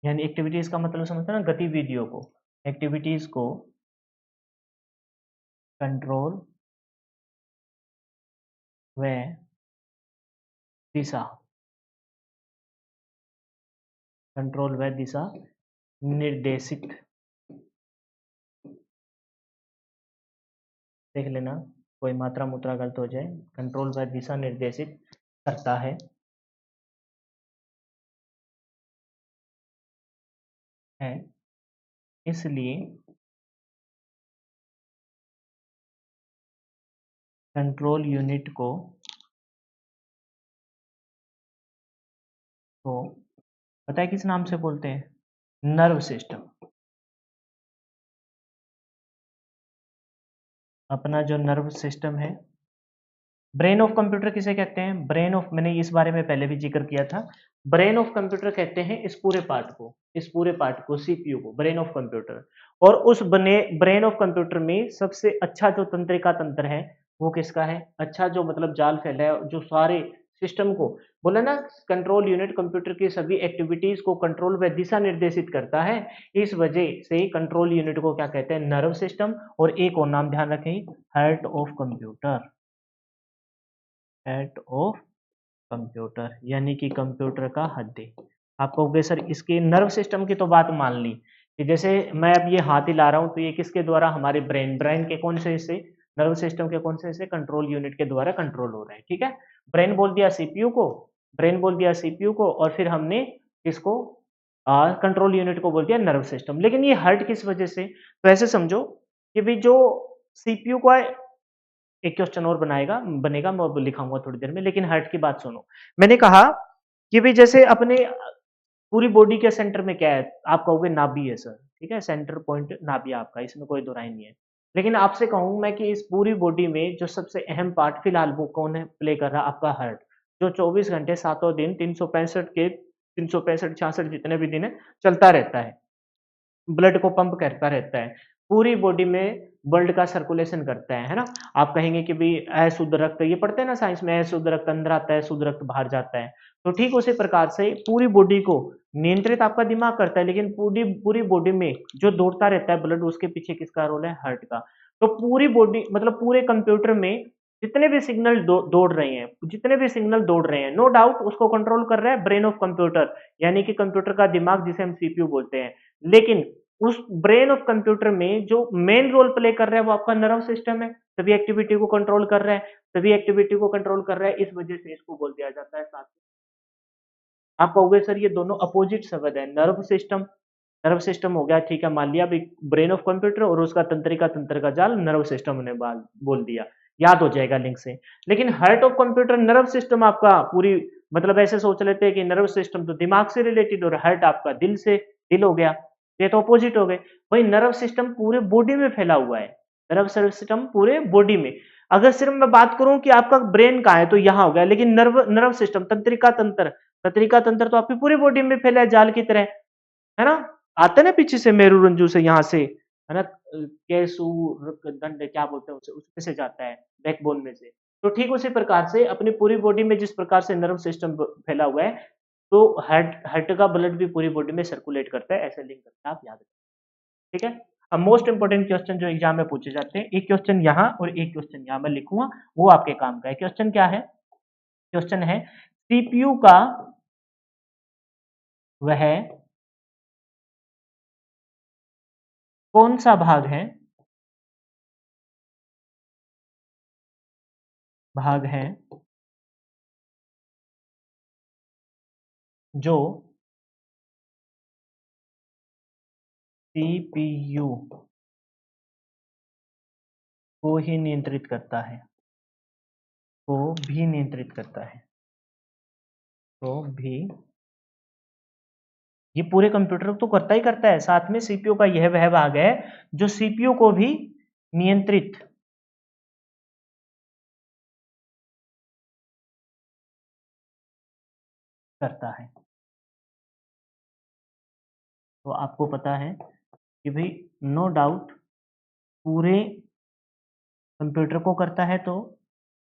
यानी एक्टिविटीज का मतलब समझते हैं ना, गतिविधियों को, एक्टिविटीज को कंट्रोल व दिशा निर्देशित, देख लेना कोई मात्रा मुद्रा गलत हो जाए, कंट्रोल व दिशा निर्देशित करता है इसलिए कंट्रोल यूनिट को तो पता है किस नाम से बोलते हैं, नर्व सिस्टम। अपना जो नर्व सिस्टम है, ब्रेन ऑफ कंप्यूटर किसे कहते हैं, ब्रेन ऑफ, मैंने इस बारे में पहले भी जिक्र किया था, ब्रेन ऑफ कंप्यूटर कहते हैं इस पूरे पार्ट को सीपीयू को ब्रेन ऑफ कंप्यूटर। और उस बने ब्रेन ऑफ कंप्यूटर में सबसे अच्छा जो तंत्रिका तंत्र है वो किसका है, अच्छा जो मतलब जाल फैला है, जो सारे सिस्टम को बोला ना, कंट्रोल यूनिट कंप्यूटर की सभी एक्टिविटीज को कंट्रोल व दिशा निर्देशित करता है। इस वजह से कंट्रोल यूनिट को क्या कहते हैं, नर्व सिस्टम। और एक और नाम ध्यान रखें, heart of computer, head of computer यानी कि कंप्यूटर का हृदय। आप कहोगे सर इसके नर्व सिस्टम की तो बात मान ली कि जैसे मैं अब ये हाथ हिला रहा हूं तो ये किसके द्वारा, हमारे ब्रेन के कौन से हिस्से, नर्व सिस्टम के कौन से हिस्से, कंट्रोल यूनिट के द्वारा कंट्रोल हो रहे हैं। ठीक है, ब्रेन बोल दिया सीपीयू को, और फिर हमने इसको कंट्रोल यूनिट को बोल दिया नर्व सिस्टम। लेकिन ये हर्ट किस वजह से, तो ऐसे समझो कि भाई जो सीपीयू का एक क्वेश्चन और बनेगा, मैं अब लिखाऊंगा थोड़ी देर में, लेकिन हार्ट की बात सुनो। मैंने कहा कि भाई जैसे अपने पूरी बॉडी के सेंटर में क्या है, आप कहोगे नाभि है सर, ठीक है, सेंटर पॉइंट नाभि आपका, इसमें कोई दो राय नहीं है। लेकिन आपसे कहूं मैं कि इस पूरी बॉडी में जो सबसे अहम पार्ट फिलहाल वो कौन है, प्ले कर रहा, आपका हार्ट, जो 24 घंटे सातों दिन 365 66 जितने भी दिन है चलता रहता है, ब्लड को पंप करता रहता है, पूरी बॉडी में ब्लड का सर्कुलेशन करता है ना। आप कहेंगे कि भाई अशुद्ध रक्त, ये पढ़ते हैं ना साइंस में, अशुद्ध रक्त अंदर आता है, शुद्ध रक्त बाहर जाता है। तो ठीक उसी प्रकार से पूरी बॉडी को नियंत्रित आपका दिमाग करता है, लेकिन पूरी पूरी बॉडी में जो दौड़ता रहता है ब्लड, उसके पीछे किसका रोल है, हार्ट का। तो पूरी बॉडी मतलब पूरे कंप्यूटर में जितने भी सिग्नल दौड़ रहे हैं, नो डाउट उसको कंट्रोल कर रहा है ब्रेन ऑफ कंप्यूटर, यानी कि कंप्यूटर का दिमाग जिसे हम सीपीयू बोलते हैं। लेकिन उस ब्रेन ऑफ कंप्यूटर में जो मेन रोल प्ले कर रहा है वो आपका नर्व सिस्टम है, सभी एक्टिविटी को कंट्रोल कर रहा है, इस वजह से इसको बोल दिया जाता है साथ में। आप कहोगे सर ये दोनों अपोजिट शब्द है, नर्व सिस्टम हो गया, ठीक है, मान लिया ब्रेन ऑफ कंप्यूटर, और उसका तंत्रिका तंत्र का जाल नर्व सिस्टम ने बोल दिया, याद हो जाएगा लिंक से। लेकिन heart of computer nerve system आपका पूरी, मतलब ऐसे सोच लेते हैं कि नर्व सिस्टम तो दिमाग से रिलेटेड और हार्ट आपका दिल हो गया, ये तो अपोजिट हो गए। भाई नर्व सिस्टम पूरे बॉडी में फैला हुआ है, नर्व सिस्टम पूरे बॉडी में। अगर सिर्फ मैं बात करूं कि आपका ब्रेन कहाँ है तो यहां हो गया, लेकिन नर्व सिस्टम तंत्रिका तंत्र तो आपकी पूरी बॉडी में फैला है जाल की तरह, है ना। आता है ना पीछे से मेरुरंजू से, यहाँ से, है ना, केसु दंड क्या बोलते हैं उसे, उसमें से जाता है बैकबोन में से, तो ठीक उसी प्रकार से अपनी पूरी बॉडी में जिस प्रकार से नर्व सिस्टम फैला हुआ है, तो हार्ट का ब्लड भी पूरी बॉडी में सर्कुलेट करता है, ऐसे लिंक करके आप याद रखें। ठीक है। अब मोस्ट इंपोर्टेंट क्वेश्चन जो एग्जाम में पूछे जाते हैं, एक क्वेश्चन यहाँ और एक क्वेश्चन यहाँ मैं लिखूंगा, वो आपके काम का है। क्वेश्चन क्या है? क्वेश्चन है सीपीयू का वह कौन सा भाग है जो सीपीयू को ही नियंत्रित करता है, को भी नियंत्रित करता है, तो भी ये पूरे कंप्यूटर तो करता ही करता है, साथ में सीपीयू का यह वह भाग है जो सीपीयू को भी नियंत्रित करता है। तो आपको पता है कि भाई नो डाउट पूरे कंप्यूटर को करता है, तो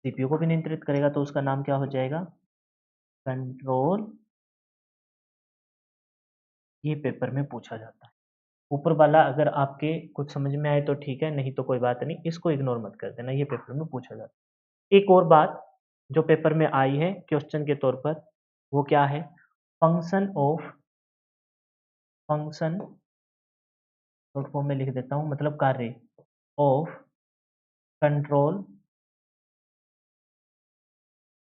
सीपीयू को भी नियंत्रित करेगा, तो उसका नाम क्या हो जाएगा? कंट्रोल। ये पेपर में पूछा जाता है। ऊपर वाला अगर आपके कुछ समझ में आए तो ठीक है, नहीं तो कोई बात नहीं, इसको इग्नोर मत कर देना, ये पेपर में पूछा जाता है। एक और बात जो पेपर में आई है क्वेश्चन के तौर पर, वो क्या है? फंक्शन शॉर्ट फॉर्म में लिख देता हूं, मतलब कार्य of control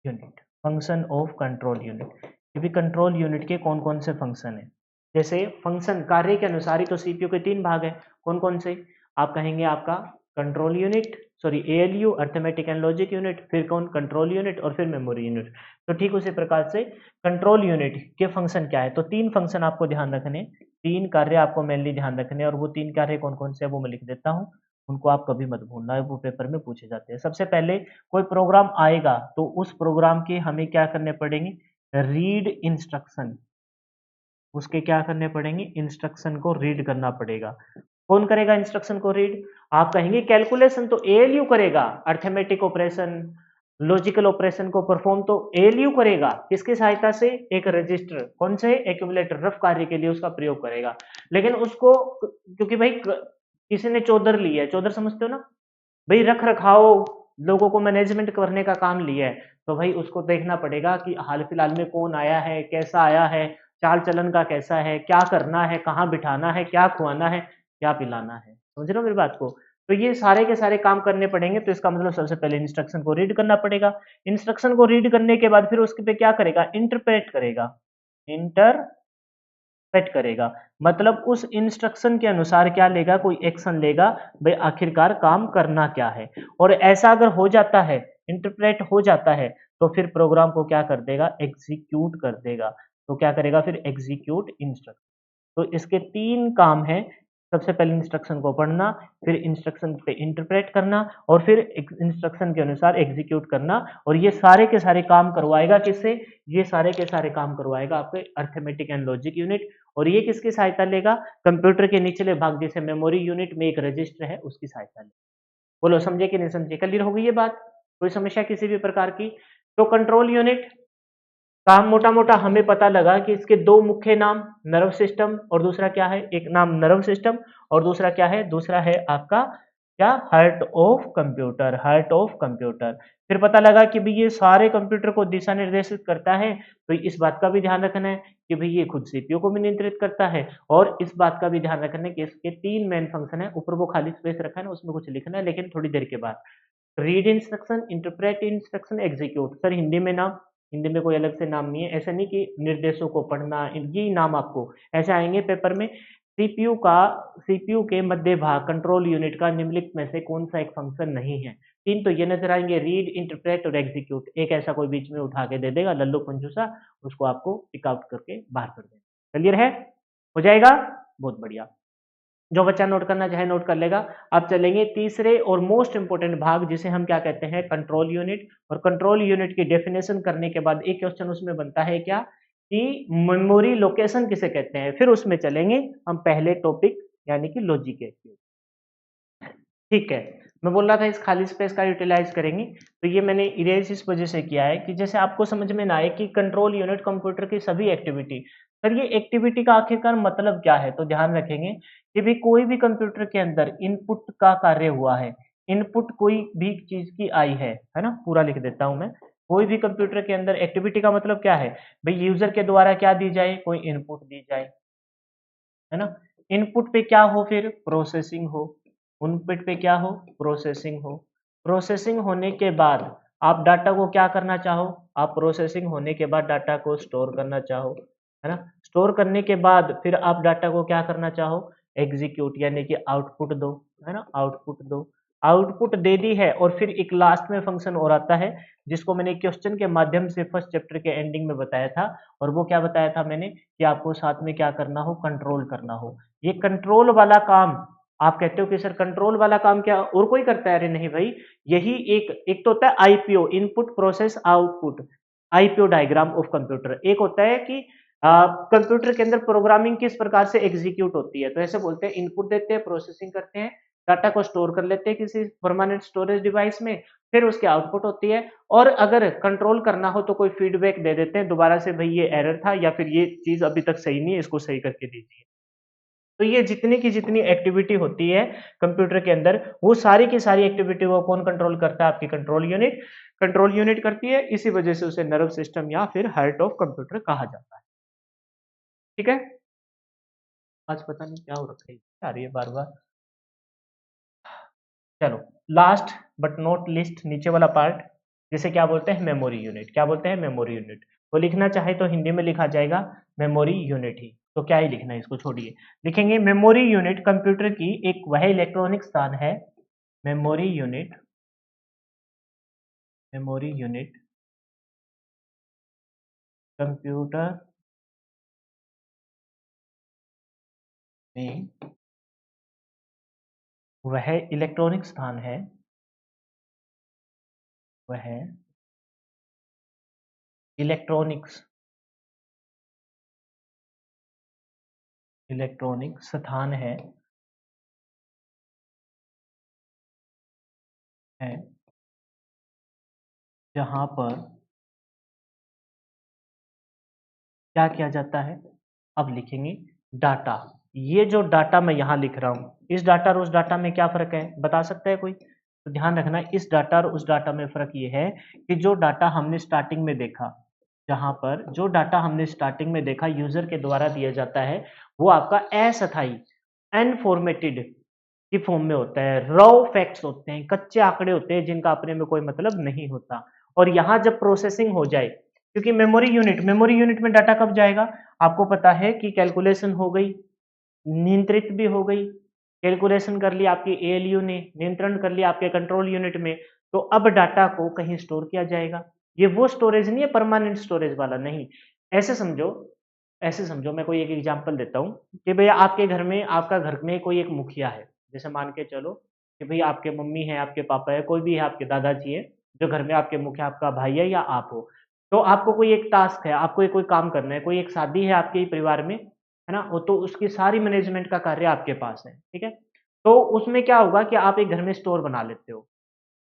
unit. Function of control unit, क्योंकि कंट्रोल यूनिट के कौन कौन से फंक्शन है? जैसे फंक्शन कार्य के अनुसार ही तो सीपीयू के 3 भाग है, कौन कौन से? आप कहेंगे आपका control unit, sorry ALU arithmetic and logic unit, फिर कौन? कंट्रोल यूनिट, और फिर मेमोरी यूनिट। तो ठीक उसी प्रकार से कंट्रोल यूनिट के फंक्शन क्या है? तो 3 फंक्शन आपको ध्यान रखने, 3 कार्य आपको मेनली ध्यान रखने, और वो 3 कार्य कौन कौन से है वो मैं लिख देता हूँ, उनको आप कभी मत भूलना, वो पेपर में पूछे जाते हैं। सबसे पहले कोई प्रोग्राम आएगा तो उस प्रोग्राम के हमें क्या करने पड़ेंगे? रीड इंस्ट्रक्शन, उसके क्या करने पड़ेंगे? इंस्ट्रक्शन को रीड करना पड़ेगा। कौन करेगा इंस्ट्रक्शन को रीड? आप कहेंगे कैलकुलेशन तो एएलयू करेगा, अर्थमेटिक ऑपरेशन, लॉजिकल ऑपरेशन को परफॉर्म तो एएलयू करेगा, किसकी सहायता से? एक रजिस्टर, कौन से? एक्यूमुलेटर, रफ कार्य के लिए उसका प्रयोग करेगा। लेकिन उसको क्योंकि भाई किसी ने चौधर ली है, चौधर समझते हो ना भाई, रख रखाव, लोगों को मैनेजमेंट करने का काम लिया है, तो भाई उसको देखना पड़ेगा कि हाल फिलहाल में कौन आया है, कैसा आया है, चाल चलन का कैसा है, क्या करना है, कहाँ बिठाना है, क्या खुआना है, क्या पिलाना है। समझ रहे हो मेरी बात को? तो ये सारे के सारे काम करने पड़ेंगे, तो इसका मतलब सबसे पहले इंस्ट्रक्शन को रीड करना पड़ेगा। इंस्ट्रक्शन को रीड करने के बाद फिर उसके पे क्या करेगा? इंटरप्रेट करेगा। इंटरप्रेट करेगा मतलब उस इंस्ट्रक्शन के अनुसार क्या लेगा? कोई एक्शन लेगा, भाई आखिरकार काम करना क्या है। और ऐसा अगर हो जाता है, इंटरप्रेट हो जाता है, तो फिर प्रोग्राम को क्या कर देगा? एग्जीक्यूट कर देगा। तो क्या करेगा फिर? Execute instruction. तो इसके 3 काम हैं, सबसे पहले इंस्ट्रक्शन को पढ़ना, फिर इंस्ट्रक्शन पे इंटरप्रेट करना, और फिर इंस्ट्रक्शन के अनुसार एग्जीक्यूट करना। और ये सारे के सारे काम करवाएगा किससे? ये सारे के सारे काम करवाएगा आपके अर्थमेटिक एंड लॉजिक यूनिट। और ये किसकी सहायता लेगा? कंप्यूटर के निचले भाग जैसे मेमोरी यूनिट में एक रजिस्टर है, उसकी सहायता लेगा। बोलो समझे कि नहीं समझे? क्लियर हो गई ये बात? कोई समस्या किसी भी प्रकार की? तो कंट्रोल यूनिट काम मोटा मोटा हमें पता लगा कि इसके 2 मुख्य नाम, नर्व सिस्टम और दूसरा क्या है? एक नाम नर्व सिस्टम और दूसरा क्या है? दूसरा है आपका क्या? Heart of computer, heart of computer. फिर पता लगा कि भाई ये सारे कंप्यूटर को दिशा निर्देशित करता है, तो इस बात का भी ध्यान रखना है कि भाई ये खुद सीपीयू को भी नियंत्रित करता है, और इस बात का भी ध्यान रखना है कि इसके 3 मेन फंक्शन है। ऊपर वो खाली स्पेस रखा है ना, उसमें कुछ लिखना है, लेकिन थोड़ी देर के बाद। Read instruction, interpret instruction, execute. Sir Hindi में नाम, हिंदी में कोई अलग से नाम नहीं है, ऐसा नहीं कि निर्देशों को पढ़ना, ये नाम आपको ऐसे आएंगे पेपर में। सीपीयू के मध्य भाग कंट्रोल यूनिट का निम्नलिखित में से कौन सा एक फंक्शन नहीं है? 3 तो ये नजर आएंगे, रीड, इंटरप्रेट और एग्जीक्यूट। एक ऐसा कोई बीच में उठा के दे देगा लल्लू पंजूसा, उसको आपको टिक आउट करके बाहर कर देना। क्लियर है? हो जाएगा? बहुत बढ़िया। जो बच्चा नोट करना चाहे नोट कर लेगा। अब चलेंगे तीसरे और मोस्ट इंपोर्टेंट भाग, जिसे हम क्या कहते हैं? Control unit. और कंट्रोल यूनिट की डेफिनेशन करने के बाद एक क्वेश्चन उसमें बनता है क्या? कि मेमोरी लोकेशन किसे कहते हैं। फिर उसमें चलेंगे हम पहले टॉपिक यानी कि लॉजिक के। ठीक है, मैं बोल रहा था इस खाली स्पेस का यूटिलाइज करेंगे, तो ये मैंने इरेज इस वजह से किया है कि जैसे आपको समझ में ना आए कि कंट्रोल यूनिट कंप्यूटर की सभी एक्टिविटी, सर ये एक्टिविटी का आखिरकार मतलब क्या है, तो ध्यान रखेंगे कि भी कोई भी कंप्यूटर के अंदर इनपुट का कार्य हुआ है, इनपुट कोई भी चीज की आई है ना, पूरा लिख देता हूं मैं। कोई भी कंप्यूटर के अंदर एक्टिविटी का मतलब क्या है भाई, यूजर के द्वारा क्या दी जाए, कोई इनपुट दी जाए, है ना। इनपुट पे क्या हो, फिर प्रोसेसिंग हो, इनपुट पे क्या हो, प्रोसेसिंग हो। प्रोसेसिंग होने के बाद आप डाटा को क्या करना चाहो, आप प्रोसेसिंग होने के बाद डाटा को स्टोर करना चाहो, है ना। स्टोर करने के बाद फिर आप डाटा को क्या करना चाहो, एग्जीक्यूट यानी कि आउटपुट दो, है ना, आउटपुट दो। आउटपुट दे दी है और फिर एक लास्ट में फंक्शन और आता है जिसको मैंने क्वेश्चन के माध्यम से फर्स्ट चैप्टर के एंडिंग में बताया था। और वो क्या बताया था मैंने कि आपको साथ में क्या करना हो, कंट्रोल करना हो। ये कंट्रोल वाला काम, आप कहते हो कि सर कंट्रोल वाला काम क्या और कोई करता है, अरे नहीं भाई, यही एक एक तो होता है IPO, input process output, IPO diagram of computer. एक होता है कि कंप्यूटर के अंदर प्रोग्रामिंग किस प्रकार से एग्जीक्यूट होती है, तो ऐसे बोलते हैं इनपुट देते हैं, प्रोसेसिंग करते हैं, डाटा को स्टोर कर लेते हैं किसी परमानेंट स्टोरेज डिवाइस में, फिर उसकी आउटपुट होती है। और अगर कंट्रोल करना हो तो कोई फीडबैक दे देते हैं दोबारा से, भाई ये एरर था या फिर ये चीज अभी तक सही नहीं है, इसको सही करके दीजिए। तो ये जितनी की जितनी एक्टिविटी होती है कंप्यूटर के अंदर, वो सारी की सारी एक्टिविटी को कौन कंट्रोल करता है, आपकी कंट्रोल यूनिट करती है। इसी वजह से उसे नर्व सिस्टम या फिर हार्ट ऑफ कंप्यूटर कहा जाता है। ठीक है, आज पता नहीं क्या हो रखा है, आ रही है बार बार। चलो, लास्ट बट नॉट लिस्ट, नीचे वाला पार्ट जिसे क्या बोलते हैं, मेमोरी यूनिट। क्या बोलते हैं, मेमोरी यूनिट। वो लिखना चाहे तो हिंदी में लिखा जाएगा मेमोरी यूनिट ही, तो क्या ही लिखना है, इसको छोड़िए। लिखेंगे मेमोरी यूनिट कंप्यूटर की एक वह इलेक्ट्रॉनिक स्थान है, memory unit, memory unit computer में वह इलेक्ट्रॉनिक स्थान है, वह इलेक्ट्रॉनिक्स इलेक्ट्रॉनिक स्थान है जहां पर क्या किया जाता है, अब लिखेंगे डाटा। ये जो डाटा मैं यहां लिख रहा हूं, इस डाटा और उस डाटा में क्या फर्क है, बता सकता है कोई, तो ध्यान रखना इस डाटा और उस डाटा में फर्क ये है कि जो डाटा हमने स्टार्टिंग में देखा, जहां पर जो डाटा हमने स्टार्टिंग में देखा यूजर के द्वारा दिया जाता है, वो आपका अस्थायी अनफॉर्मेटेड की फॉर्म में होता है, रॉ फैक्ट्स होते हैं, कच्चे आंकड़े होते हैं जिनका अपने में कोई मतलब नहीं होता। और यहाँ जब प्रोसेसिंग हो जाए, क्योंकि मेमोरी यूनिट में डाटा कब जाएगा, आपको पता है कि कैलकुलेशन हो गई, नियंत्रित भी हो गई, कैलकुलेशन कर लिया आपकी एएलयू ने, नियंत्रण कर लिया आपके कंट्रोल यूनिट में, तो अब डाटा को कहीं स्टोर किया जाएगा। ये वो स्टोरेज नहीं है परमानेंट स्टोरेज वाला, नहीं। ऐसे समझो, ऐसे समझो, मैं कोई एक एग्जांपल देता हूँ कि भैया आपके घर में, आपका घर में कोई एक मुखिया है, जैसे मान के चलो कि भैया आपके मम्मी है, आपके पापा है, कोई भी है, आपके दादाजी है, जो घर में आपके मुखिया, आपका भाई है या आप हो। तो आपको कोई एक टास्क है, आपको कोई काम करना है, कोई एक शादी है आपके ही परिवार में, है ना, वो तो उसकी सारी मैनेजमेंट का कार्य आपके पास है, ठीक है। तो उसमें क्या होगा कि आप एक घर में स्टोर बना लेते हो,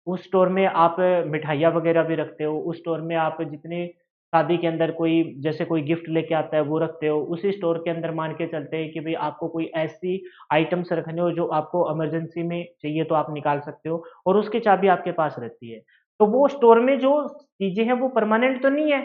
उस स्टोर में आप मिठाइयाँ वगैरह भी रखते हो, उस स्टोर में आप जितने शादी के अंदर कोई जैसे कोई गिफ्ट लेके आता है वो रखते हो, उसी स्टोर के अंदर मान के चलते हैं कि भाई आपको कोई ऐसी आइटम्स रखने हो जो आपको इमरजेंसी में चाहिए तो आप निकाल सकते हो, और उसकी चाबी आपके पास रहती है। तो वो स्टोर में जो चीज़ें हैं वो परमानेंट तो नहीं है,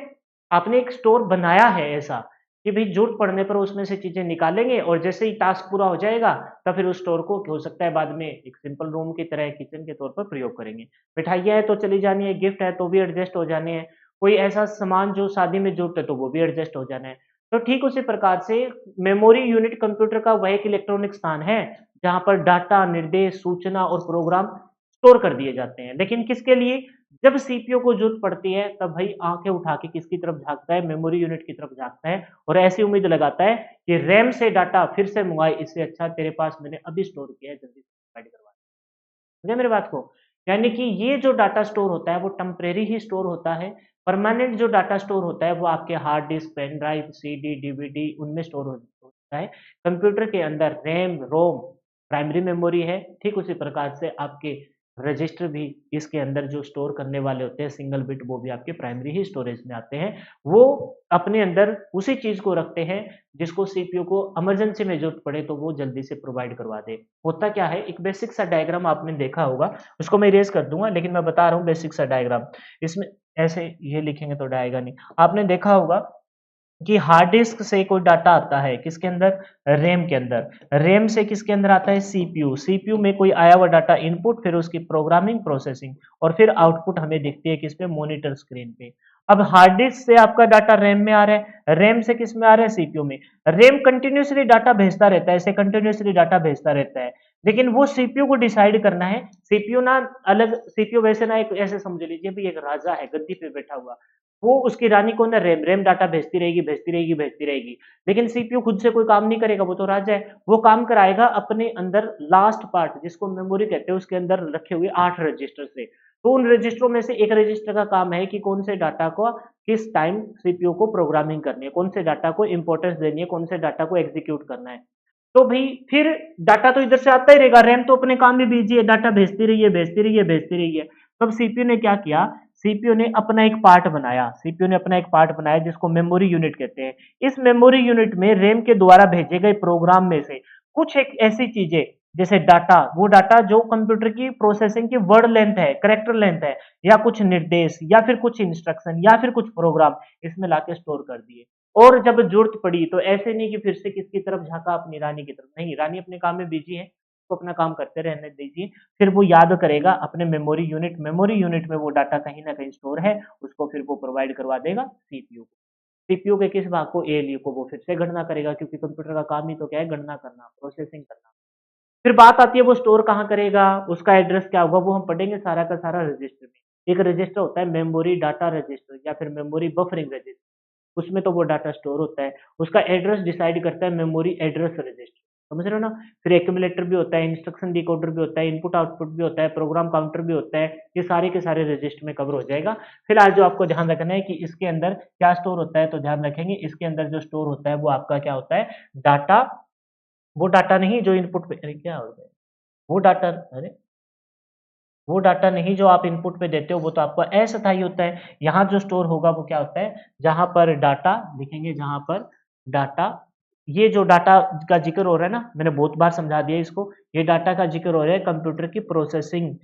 आपने एक स्टोर बनाया है ऐसा कि भाई ज़रूरत पड़ने पर उसमें से चीज़ें निकालेंगे और जैसे ही टास्क पूरा हो जाएगा, तब फिर उस स्टोर को हो सकता है बाद में एक सिंपल रूम की तरह किचन के तौर पर प्रयोग करेंगे। मिठाइयाँ हैं तो चली जानी है, गिफ्ट है तो भी एडजस्ट हो जाने हैं, कोई ऐसा सामान जो शादी में ज़रूरत है तो वो भी एडजस्ट हो जाना है। तो ठीक उसी प्रकार से मेमोरी यूनिट कंप्यूटर का वह एक इलेक्ट्रॉनिक स्थान है, जहाँ पर डाटा, निर्देश, सूचना और प्रोग्राम स्टोर कर दिए जाते हैं। लेकिन किसके लिए? जब सीपीयू को ज़रूरत पड़ती है तब भाई आँखें उठा के किसकी तरफ झाँकता है? मेमोरी यूनिट की तरफ झाँकता है और ऐसी उम्मीद लगाता है कि रैम से डाटा फिर से मँगवाए, इससे अच्छा तेरे पास मैंने अभी स्टोर किया है, जल्दी से ऐड करवा। समझे मेरी बात को? यानी कि ये जो डाटा स्टोर होता है वो टेम्परेरी ही स्टोर होता है। परमानेंट जो डाटा स्टोर होता है वो आपके hard disk, pen drive, CD, DVD उनमें स्टोर होता है। कंप्यूटर के अंदर रैम, रोम प्राइमरी मेमोरी है। ठीक उसी प्रकार से आपके रजिस्टर भी इसके अंदर जो स्टोर करने वाले होते हैं सिंगल बिट, वो भी आपके प्राइमरी ही स्टोरेज में आते हैं। वो अपने अंदर उसी चीज़ को रखते हैं जिसको सीपीयू को इमरजेंसी में ज़रूरत पड़े तो वो जल्दी से प्रोवाइड करवा दे। होता क्या है, एक बेसिक सा डायग्राम आपने देखा होगा, उसको मैं इरेज़ कर दूँगा, लेकिन मैं बता रहा हूँ बेसिक सा डायग्राम। इसमें ऐसे ये लिखेंगे तो आएगा नहीं। आपने देखा होगा कि हार्ड डिस्क से कोई डाटा आता है किसके अंदर, रैम के अंदर, रैम से किसके अंदर आता है, सीपीयू, सीपीयू में कोई आया हुआ डाटा इनपुट, फिर उसकी प्रोग्रामिंग प्रोसेसिंग और फिर आउटपुट हमें दिखती है किस पे, मॉनिटर स्क्रीन पे। अब हार्ड डिस्क से आपका डाटा रैम में आ रहा है, रैम से किस में आ रहा है, सीपीयू में। रैम कंटिन्यूसली डाटा भेजता रहता है, ऐसे कंटिन्यूसली डाटा भेजता रहता है, लेकिन वो सीपीयू को डिसाइड करना है। सीपीयू ना अलग, सीपीयू वैसे ना एक ऐसे समझ लीजिए भी एक राजा है गद्दी पे बैठा हुआ, वो उसकी रानी को ना रैम रैम डाटा भेजती रहेगी भेजती रहेगी भेजती रहेगी, लेकिन सीपीयू खुद से कोई काम नहीं करेगा, वो तो राजा है। वो काम कराएगा अपने अंदर लास्ट पार्ट जिसको मेमोरी कहते हैं, उसके अंदर रखे हुए 8 रजिस्टर से। तो उन रजिस्टरों में से एक रजिस्टर का काम है कि कौन से डाटा को किस टाइम सीपीयू को प्रोग्रामिंग करनी है, कौन से डाटा को इंपॉर्टेंस देनी है, कौन से डाटा को एग्जीक्यूट करना है। तो भाई फिर डाटा तो इधर से आता ही रहेगा, रैम तो अपने काम में बिजी है, डाटा भेजती रही है भेजती रही है भेजती रही है। तब सीपीयू ने क्या किया, सीपीयू ने अपना एक पार्ट बनाया, सीपीयू ने अपना एक पार्ट बनाया जिसको मेमोरी यूनिट कहते हैं। इस मेमोरी यूनिट में रैम के द्वारा भेजे गए प्रोग्राम में से कुछ एक ऐसी चीजें जैसे डाटा, वो डाटा जो कंप्यूटर की प्रोसेसिंग की वर्ड लेंथ है, करेक्टर लेंथ है, या कुछ निर्देश या फिर कुछ इंस्ट्रक्शन या फिर कुछ प्रोग्राम इसमें लाके स्टोर कर दिए। और जब जरूरत पड़ी तो ऐसे नहीं कि फिर से किसकी तरफ झांका, अपनी रानी की तरफ नहीं, रानी अपने काम में बिजी है, तो अपना काम करते रहने दीजिए। फिर वो याद करेगा अपने मेमोरी यूनिट में वो डाटा कहीं ना कहीं स्टोर है, उसको फिर वो प्रोवाइड करवा देगा सीपीयू को। सीपीयू के किस भाग को, एएलयू को, वो फिर से गणना करेगा, क्योंकि कंप्यूटर का काम ही तो क्या है, गणना करना, प्रोसेसिंग करना। फिर बात आती है वो स्टोर कहाँ करेगा, उसका एड्रेस क्या होगा, वो हम पढ़ेंगे सारा का सारा रजिस्टर में। एक रजिस्टर होता है मेमोरी डाटा रजिस्टर या फिर मेमोरी बफरिंग रजिस्टर, उसमें तो वो डाटा स्टोर होता है। उसका एड्रेस डिसाइड करता है मेमोरी एड्रेस रजिस्टर, समझ रहे हो ना। फिर एक्यूमुलेटर भी होता है, इंस्ट्रक्शन डिकोडर भी होता है, इनपुट आउटपुट भी होता है, प्रोग्राम काउंटर भी होता है। ये सारे के सारे रजिस्टर में कवर हो जाएगा। फिलहाल जो आपको ध्यान रखना है कि इसके अंदर क्या स्टोर होता है, तो ध्यान रखेंगे इसके अंदर जो स्टोर होता है वो आपका क्या होता है, डाटा। वो डाटा नहीं जो इनपुट पे, अरे क्या हो गया, वो डाटा, अरे वो डाटा नहीं जो आप इनपुट पे देते हो, वो तो आपका अस्थायी होता है। यहाँ जो स्टोर होगा वो क्या होता है, जहां पर डाटा लिखेंगे, जहां पर डाटा, ये जो डाटा का जिक्र हो रहा है ना, मैंने बहुत बार समझा दिया इसको, ये डाटा का जिक्र हो रहा है कंप्यूटर की प्रोसेसिंग,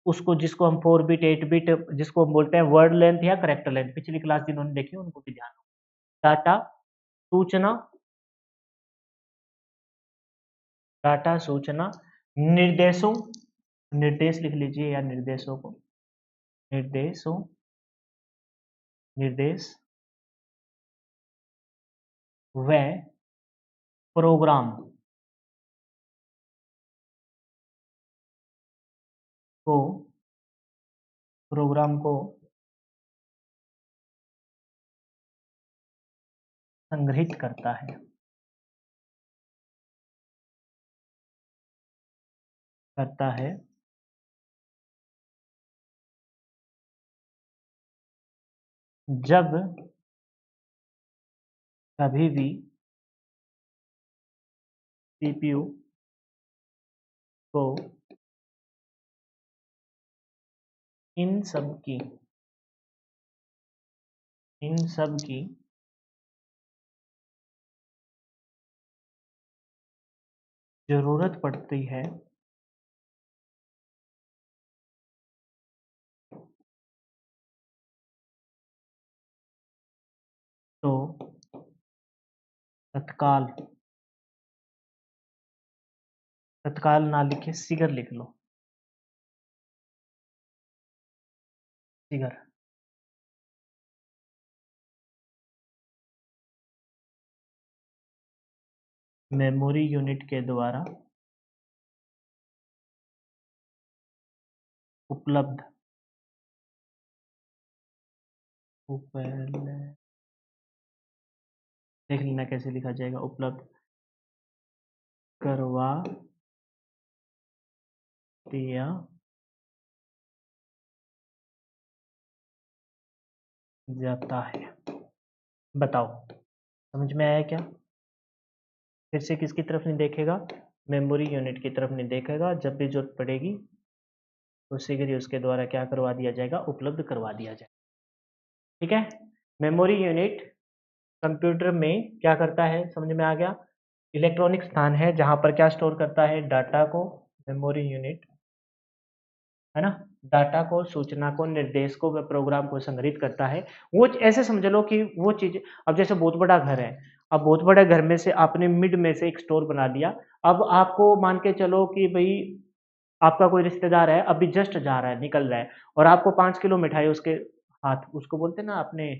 उसको जिसको हम 4 बिट 8 बिट जिसको हम बोलते हैं वर्ड लेंथ या करेक्टर लेंथ, पिछली क्लास जिन्होंने देखी उनको भी ध्यान हो। डाटा सूचना, डाटा सूचना निर्देशों, निर्देश लिख लीजिए या निर्देशों को, निर्देशों, निर्देश व प्रोग्राम को, प्रोग्राम को संग्रहित करता है, करता है जब कभी भी सीपीयू को इन सब की, इन सब की जरूरत पड़ती है, तो तत्काल, तत्काल ना लिखे शीघ्र लिख लो, शीघ्र, मेमोरी यूनिट के द्वारा उपलब्ध, उपलब्ध, देख लेना कैसे लिखा जाएगा, उपलब्ध करवा दिया जाता है। बताओ समझ में आया क्या। फिर से किसकी तरफ नहीं देखेगा, मेमोरी यूनिट की तरफ नहीं देखेगा, जब भी जरूरत पड़ेगी तो शीघ्र ही उसके द्वारा क्या करवा दिया जाएगा, उपलब्ध करवा दिया जाएगा। ठीक है, मेमोरी यूनिट कंप्यूटर में क्या करता है, समझ में आ गया। इलेक्ट्रॉनिक स्थान है जहां पर क्या स्टोर करता है, डाटा को। मेमोरी यूनिट है ना, डाटा को, सूचना को, निर्देश को व प्रोग्राम को संग्रहित करता है। वो ऐसे समझ लो कि वो चीज, अब जैसे बहुत बड़ा घर है, अब बहुत बड़े घर में से आपने मिड में से एक स्टोर बना लिया। अब आपको मान के चलो कि भाई आपका कोई रिश्तेदार है, अभी जस्ट जा रहा है, निकल रहा है, और आपको 5 किलो मिठाई उसके हाथ, उसको बोलते हैं ना आपने,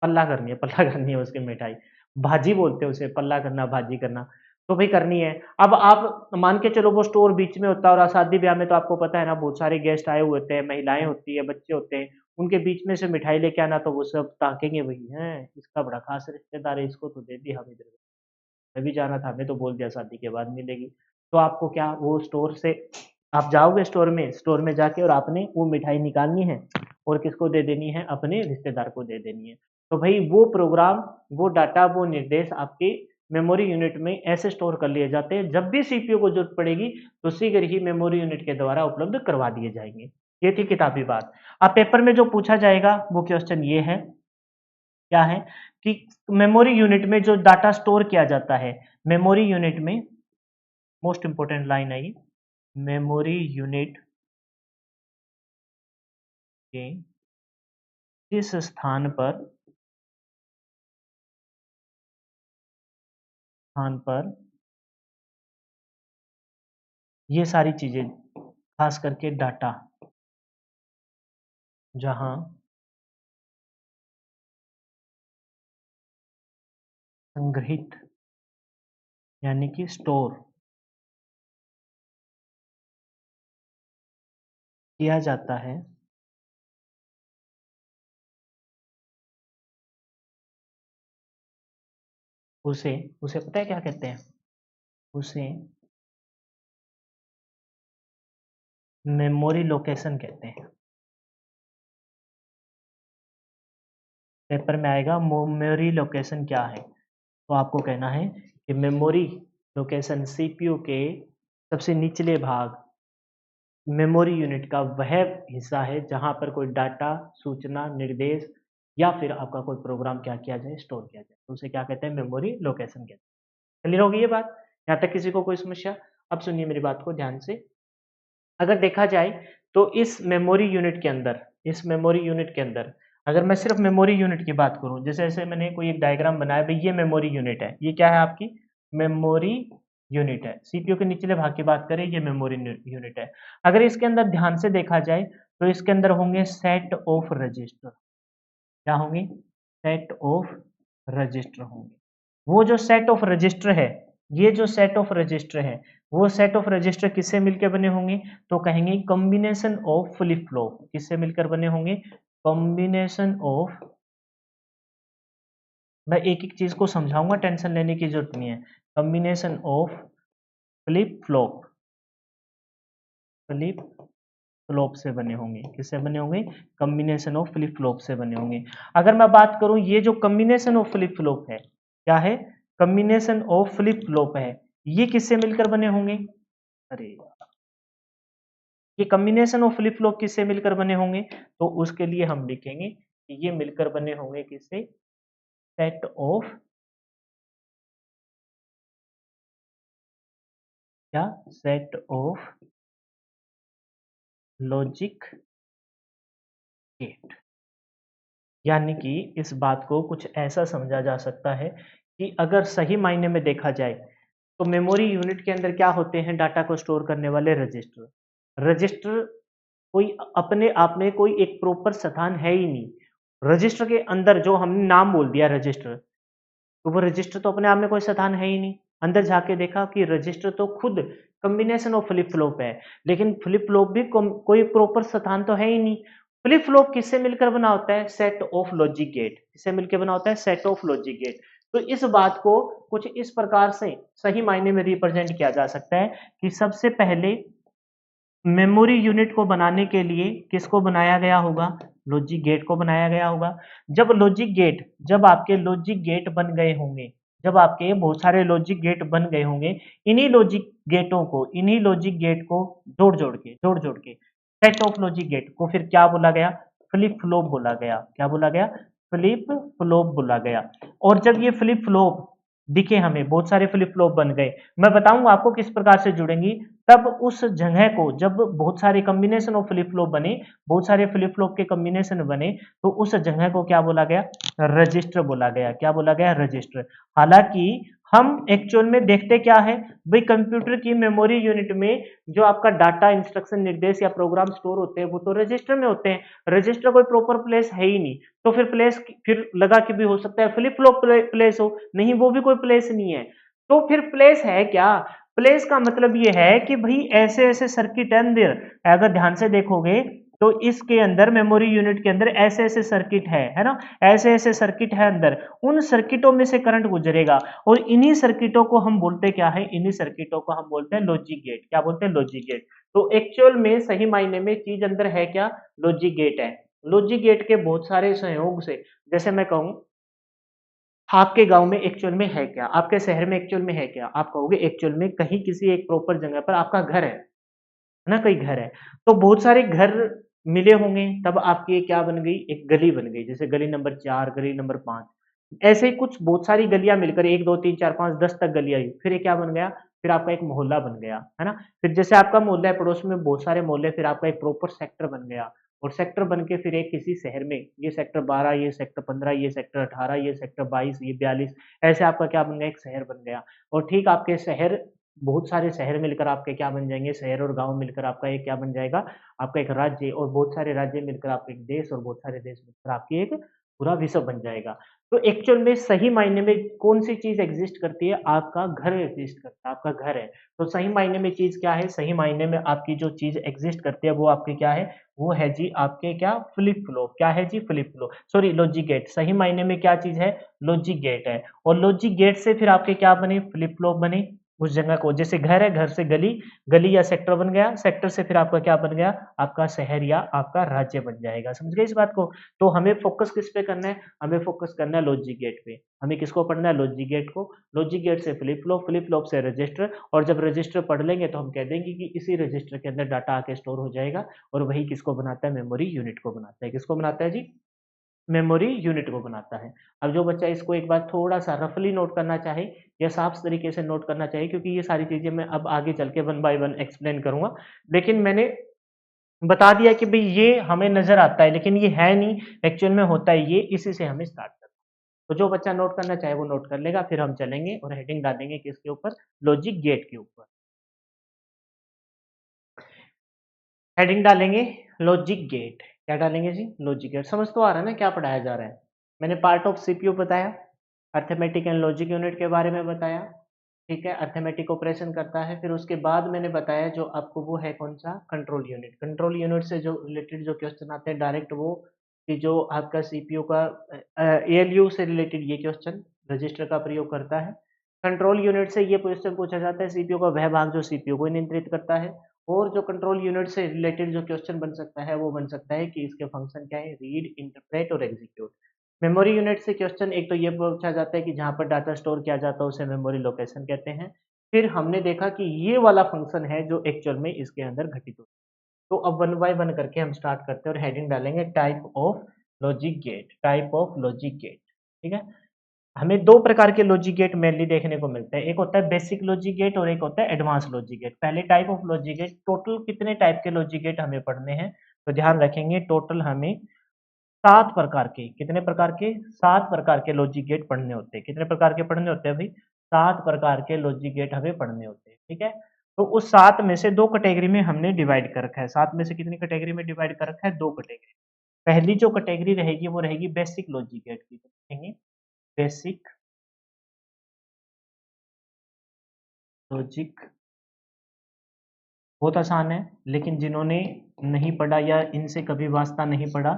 पल्ला करनी है, पल्ला करनी है उसकी मिठाई, भाजी बोलते हैं उसे, पल्ला करना, भाजी करना, तो भाई करनी है। अब आप मान के चलो वो स्टोर बीच में होता है, और शादी ब्याह में तो आपको पता है ना, बहुत सारे गेस्ट आए हुए होते हैं, महिलाएं होती है, बच्चे होते हैं, उनके बीच में से मिठाई लेके आना, तो वो सब ताकेंगे, वही है इसका बड़ा खास रिश्तेदार है, इसको तो दे दी हम इधर, मैं भी जाना था, हमें तो बोल दिया शादी के बाद मिलेगी। तो आपको क्या, वो स्टोर से आप जाओगे स्टोर में जाके, और आपने वो मिठाई निकालनी है और किसको दे देनी है, अपने रिश्तेदार को दे देनी है। तो भाई वो प्रोग्राम, वो डाटा, वो निर्देश आपके मेमोरी यूनिट में ऐसे स्टोर कर लिए जाते हैं, जब भी सीपीयू को जरूरत पड़ेगी तो शीघ्र ही मेमोरी यूनिट के द्वारा उपलब्ध करवा दिए जाएंगे। ये थी किताबी बात। अब पेपर में जो पूछा जाएगा वो क्वेश्चन ये है, क्या है कि मेमोरी यूनिट में जो डाटा स्टोर किया जाता है, मेमोरी यूनिट में, मोस्ट इंपोर्टेंट लाइन है ये, मेमोरी यूनिट के किस स्थान पर ये सारी चीजें, खास करके डाटा जहां संग्रहित यानी कि स्टोर किया जाता है, उसे उसे पता है क्या कहते हैं, उसे मेमोरी लोकेशन कहते हैं। पेपर में आएगा मेमोरी लोकेशन क्या है, तो आपको कहना है कि मेमोरी लोकेशन सीपीयू के सबसे निचले भाग, मेमोरी यूनिट का वह हिस्सा है जहां पर कोई डाटा, सूचना, निर्देश या फिर आपका कोई प्रोग्राम क्या किया जाए, स्टोर किया जाए, तो उसे क्या कहते हैं, मेमोरी लोकेशन कहते हैं। क्लियर होगी ये बात, यहाँ तक किसी को कोई समस्या? अब सुनिए मेरी बात को ध्यान से। अगर देखा जाए तो इस मेमोरी यूनिट के अंदर, इस मेमोरी यूनिट के अंदर अगर मैं सिर्फ मेमोरी यूनिट की बात करूं, जैसे ऐसे मैंने कोई एक डायग्राम बनाया, भाई ये मेमोरी यूनिट है, ये क्या है आपकी मेमोरी यूनिट है, सीपीयू के निचले भाग की बात करें, ये मेमोरी यूनिट है। अगर इसके अंदर ध्यान से देखा जाए तो इसके अंदर होंगे सेट ऑफ रजिस्टर, क्या होंगे, सेट ऑफ रजिस्टर होंगे। वो जो सेट ऑफ रजिस्टर है, ये जो सेट ऑफ रजिस्टर है, वो सेट ऑफ रजिस्टर किससे मिलकर बने होंगे, तो कहेंगे कॉम्बिनेशन ऑफ फ्लिप फ्लॉप, किससे मिलकर बने होंगे, कॉम्बिनेशन ऑफ, मैं एक एक चीज को समझाऊंगा, टेंशन लेने की जरूरत नहीं है। Combination of flip flop, flip flop से बने होंगे, किससे बने होंगे, कॉम्बिनेशन ऑफ फ्लिप फ्लॉप से बने होंगे। अगर मैं बात करूं, ये जो कॉम्बिनेशन ऑफ फ्लिप फ्लॉप है, क्या है, कॉम्बिनेशन ऑफ फ्लिप फ्लॉप है, ये किससे मिलकर बने होंगे, अरे ये कॉम्बिनेशन ऑफ फ्लिप फ्लॉप किससे मिलकर बने होंगे, तो उसके लिए हम लिखेंगे कि ये मिलकर बने होंगे किससे, सेट ऑफ, क्या, सेट ऑफ लॉजिक गेट। यानी कि इस बात को कुछ ऐसा समझा जा सकता है कि अगर सही मायने में देखा जाए तो मेमोरी यूनिट के अंदर क्या होते हैं, डाटा को स्टोर करने वाले रजिस्टर। रजिस्टर कोई अपने आप में कोई एक प्रॉपर स्थान है ही नहीं। रजिस्टर के अंदर जो हमने नाम बोल दिया रजिस्टर, तो वो रजिस्टर तो अपने आप में कोई स्थान है ही नहीं। अंदर जाके देखा कि रजिस्टर तो खुद कॉम्बिनेशन ऑफ फ्लिप फ्लॉप है, लेकिन फ्लिप फ्लॉप भी कोई प्रॉपर स्थान तो है ही नहीं। फ्लिप फ्लॉप किससे मिलकर बना होता है, सेट ऑफ लॉजिक गेट, किससे मिलकर बना होता है, सेट ऑफ लॉजिक गेट। तो इस बात को कुछ इस प्रकार से सही मायने में रिप्रेजेंट किया जा सकता है कि सबसे पहले मेमोरी यूनिट को बनाने के लिए किसको बनाया गया होगा, लॉजिक गेट को बनाया गया होगा। जब आपके लॉजिक गेट बन गए होंगे, जब आपके बहुत सारे लॉजिक गेट बन गए होंगे, इन्हीं लॉजिक गेट को जोड़ जोड़ के सेट ऑफ लॉजिक गेट को फिर क्या बोला गया, फ्लिप फ्लॉप बोला गया। क्या बोला गया, फ्लिप फ्लॉप बोला गया। और जब ये फ्लिप फ्लॉप दिखे हमें, बहुत सारे फ्लिप फ्लॉप बन गए, मैं बताऊंगा आपको किस प्रकार से जुड़ेंगी, तब उस जगह को जब बहुत सारे कॉम्बिनेशन ऑफ फ्लिप फ्लॉप बने, बहुत सारे फ्लिप फ्लॉप के कॉम्बिनेशन बने, तो उस जगह को क्या बोला गया, रजिस्टर बोला गया। क्या बोला गया, रजिस्टर। हालांकि हम एक्चुअल में देखते क्या है भाई, कंप्यूटर की मेमोरी यूनिट में जो आपका डाटा, इंस्ट्रक्शन, निर्देश या प्रोग्राम स्टोर होते हैं वो तो रजिस्टर में होते हैं। रजिस्टर कोई प्रॉपर प्लेस है ही नहीं, तो फिर प्लेस फिर लगा के भी हो सकता है फ्लिप फ्लॉप प्लेस हो, नहीं वो भी कोई प्लेस नहीं है। तो फिर प्लेस है क्या, प्लेस का मतलब ये है कि भाई ऐसे ऐसे सर्किट अंदर, अगर ध्यान से देखोगे तो इसके अंदर मेमोरी यूनिट के अंदर ऐसे ऐसे सर्किट है ना, ऐसे ऐसे सर्किट है अंदर, उन सर्किटों में से करंट गुजरेगा और इन्हीं सर्किटों को हम बोलते क्या है, इन्हीं सर्किटों को हम बोलते हैं लॉजिक गेट। क्या बोलते हैं, लॉजिक गेट। तो एक्चुअल में सही मायने में चीज अंदर है क्या, लॉजिक गेट है। लॉजिक गेट के बहुत सारे संयोग से, जैसे मैं कहूं आपके गांव में एक्चुअल में है क्या, आपके शहर में एक्चुअल में है क्या, आप कहोगे एक्चुअल में कहीं किसी एक प्रॉपर जगह पर आपका घर है ना, कई घर है, तो बहुत सारे घर मिले होंगे, तब आपकी क्या बन गई, एक गली बन गई, जैसे गली नंबर 4, गली नंबर 5, ऐसे ही कुछ बहुत सारी गलियां मिलकर 1 2 3 4 5 10 तक गलियां हुई, फिर ये क्या बन गया, फिर आपका एक मोहल्ला बन गया, है ना। फिर जैसे आपका मोहल्ला है, पड़ोस में बहुत सारे मोहल्ले, फिर आपका एक प्रॉपर सेक्टर बन गया, और सेक्टर बन के फिर एक किसी शहर में, ये सेक्टर 12, ये सेक्टर 15, ये सेक्टर 18, ये सेक्टर 22, ये 42, ऐसे आपका क्या बन गया, एक शहर बन गया। और ठीक आपके शहर, बहुत सारे शहर मिलकर आपके क्या बन जाएंगे, शहर और गांव मिलकर आपका एक क्या बन जाएगा, आपका एक राज्य, और बहुत सारे राज्य मिलकर आपका एक देश, और बहुत सारे देश मिलकर आपकी एक पूरा विश्व बन जाएगा। तो एक्चुअल में सही मायने में कौन सी चीज एग्जिस्ट करती है, आपका घर एग्जिस्ट करता है, आपका घर है। तो सही मायने में चीज क्या है, सही मायने में आपकी जो चीज एग्जिस्ट करती है वो आपकी क्या है, वो है जी आपके क्या, फ्लिप फ्लॉप। क्या है जी, flip flop, sorry logic gate. सही मायने में क्या चीज है, लॉजिक गेट है। और लॉजिक गेट से फिर आपके क्या बने, फ्लिप फ्लॉप बने। उस जगह को, जैसे घर है, घर से गली, गली या सेक्टर बन गया, सेक्टर से फिर आपका क्या बन गया, आपका शहर या आपका राज्य बन जाएगा। समझ गए इस बात को। तो हमें फोकस किस पे करना है, हमें फोकस करना है लॉजिक गेट पे। हमें किसको पढ़ना है, लॉजिक गेट को। लॉजिक गेट से फ्लिप फ्लॉप, फ्लिप फ्लॉप से रजिस्टर, और जब रजिस्टर पढ़ लेंगे तो हम कह देंगे कि इसी रजिस्टर के अंदर डाटा आके स्टोर हो जाएगा, और वही किसको बनाता है, मेमोरी यूनिट को बनाता है। किसको बनाता है जी, मेमोरी यूनिट को बनाता है। अब जो बच्चा इसको एक बार थोड़ा सा रफली नोट करना चाहे या साफ तरीके से नोट करना चाहिए, क्योंकि ये सारी चीजें मैं अब आगे चल के वन बाय वन एक्सप्लेन करूंगा, लेकिन मैंने बता दिया कि भाई ये हमें नजर आता है लेकिन ये है नहीं, एक्चुअल में होता है ये, इसी से हमें स्टार्ट करना है। तो जो बच्चा नोट करना चाहे वो नोट कर लेगा, फिर हम चलेंगे और हेडिंग डालेंगे किसके ऊपर, लॉजिक गेट के ऊपर। हेडिंग डालेंगे लॉजिक गेट। क्या डालेंगे जी, लॉजिक गेट। समझ तो आ रहा है ना क्या पढ़ाया जा रहा है। मैंने पार्ट ऑफ सीपीयू बताया, अर्थमेटिक एंड लॉजिक यूनिट के बारे में बताया, ठीक है, अर्थमेटिक ऑपरेशन करता है। फिर उसके बाद मैंने बताया जो आपको वो है कौन सा, कंट्रोल यूनिट। कंट्रोल यूनिट से जो रिलेटेड जो क्वेश्चन आते हैं डायरेक्ट वो, कि जो आपका सीपीयू का एएलयू से रिलेटेड ये क्वेश्चन रजिस्टर का प्रयोग करता है। कंट्रोल यूनिट से ये क्वेश्चन पूछा जाता है सीपीयू का वह भाग जो सीपीयू को नियंत्रित करता है। और जो कंट्रोल यूनिट से रिलेटेड जो क्वेश्चन बन सकता है वो बन सकता है कि इसके फंक्शन क्या है, रीड, इंटरप्रेट और एग्जीक्यूट। मेमोरी यूनिट से क्वेश्चन एक तो ये पूछा जाता है कि जहाँ पर डाटा स्टोर किया जाता है उसे मेमोरी लोकेशन कहते हैं। फिर हमने देखा कि ये वाला फंक्शन है जो एक्चुअल में इसके अंदर घटित होता है। तो अब वन बाय वन करके हम स्टार्ट करते हैं और हेडिंग डालेंगे type of logic gate, type of logic gate. ठीक है, हमें दो प्रकार के लॉजिक गेट मेनली देखने को मिलते हैं, एक होता है बेसिक लॉजिक गेट और एक होता है एडवांस लॉजिक गेट। पहले type of logic gate, total कितने टाइप के लॉजिक गेट हमें पढ़ने हैं, तो ध्यान रखेंगे टोटल हमें 7 प्रकार के, कितने प्रकार के, 7 प्रकार के लॉजिक गेट पढ़ने होते हैं। कितने प्रकार के पढ़ने होते हैं भाई, 7 प्रकार के लॉजिक गेट हमें पढ़ने होते हैं। ठीक है, तो उस 7 में से दो कैटेगरी में हमने डिवाइड कर रखा है। 7 में से कितनी कैटेगरी में डिवाइड कर रखा है, दो कैटेगरी। पहली जो कैटेगरी रहेगी वो रहेगी बेसिक लॉजिक गेट की, तो देखेंगे बेसिक लॉजिक। बहुत आसान है, लेकिन जिन्होंने नहीं पढ़ा या इनसे कभी वास्ता नहीं पढ़ा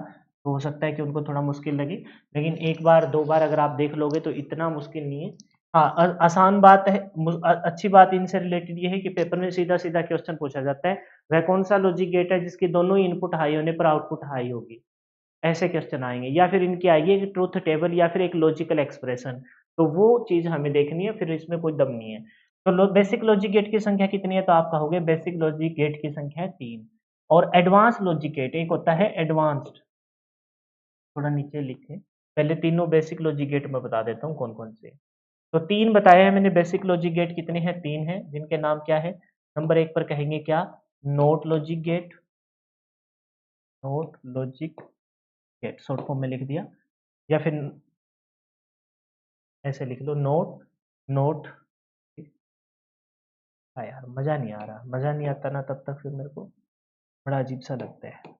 तो हो सकता है कि उनको थोड़ा मुश्किल लगे, लेकिन एक बार दो बार अगर आप देख लोगे तो इतना मुश्किल नहीं है। हाँ, आसान बात है। अच्छी बात इनसे रिलेटेड ये है कि पेपर में सीधा सीधा क्वेश्चन पूछा जाता है, वह कौन सा लॉजिक गेट है जिसकी दोनों ही इनपुट हाई होने पर आउटपुट हाई होगी, ऐसे क्वेश्चन आएंगे। या फिर इनकी आएगी एक ट्रूथ टेबल या फिर एक लॉजिकल एक्सप्रेशन, तो वो चीज हमें देखनी है, फिर इसमें कोई दम नहीं है। तो बेसिक लॉजिक गेट की संख्या कितनी है, तो आप कहोगे बेसिक लॉजिक गेट की संख्या है 3। और एडवांस लॉजिक गेट एक होता है एडवांस्ड। थोड़ा नीचे लिखे, पहले तीनों बेसिक लॉजिक गेट मैं बता देता हूँ कौन कौन से। तो 3 बताए हैं मैंने बेसिक लॉजिक गेट, कितने हैं? 3 हैं, जिनके नाम क्या है? नंबर 1 पर कहेंगे क्या? Not logic gate, not logic gate short form में लिख दिया, या फिर ऐसे लिख लो नोट, नोट। हाँ यार मजा नहीं आ रहा, मजा नहीं आता ना तब तक फिर मेरे को बड़ा अजीब सा लगता है।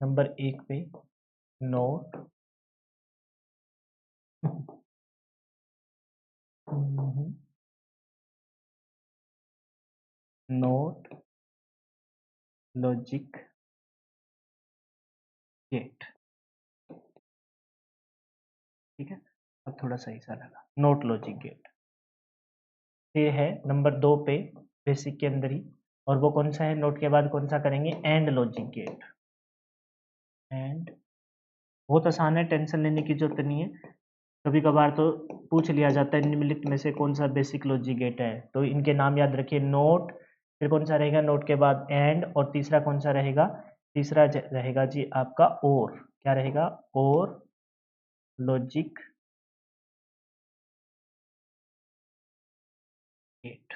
नंबर 1 पे नोट नोट लॉजिक गेट, ठीक है। अब थोड़ा सही सा लगा, नोट लॉजिक गेट। फिर है नंबर 2 पे बेसिक के अंदर ही, और वो कौन सा है? नोट के बाद कौन सा करेंगे? And logic gate. एंड बहुत आसान है, टेंशन लेने की जरूरत नहीं है। कभी कभार तो पूछ लिया जाता है निम्नलिखित में से कौन सा बेसिक लॉजिक गेट है, तो इनके नाम याद रखिए, नोट, फिर कौन सा रहेगा? नोट के बाद एंड, और तीसरा कौन सा रहेगा? तीसरा रहेगा जी आपका और। क्या रहेगा? और लॉजिक गेट,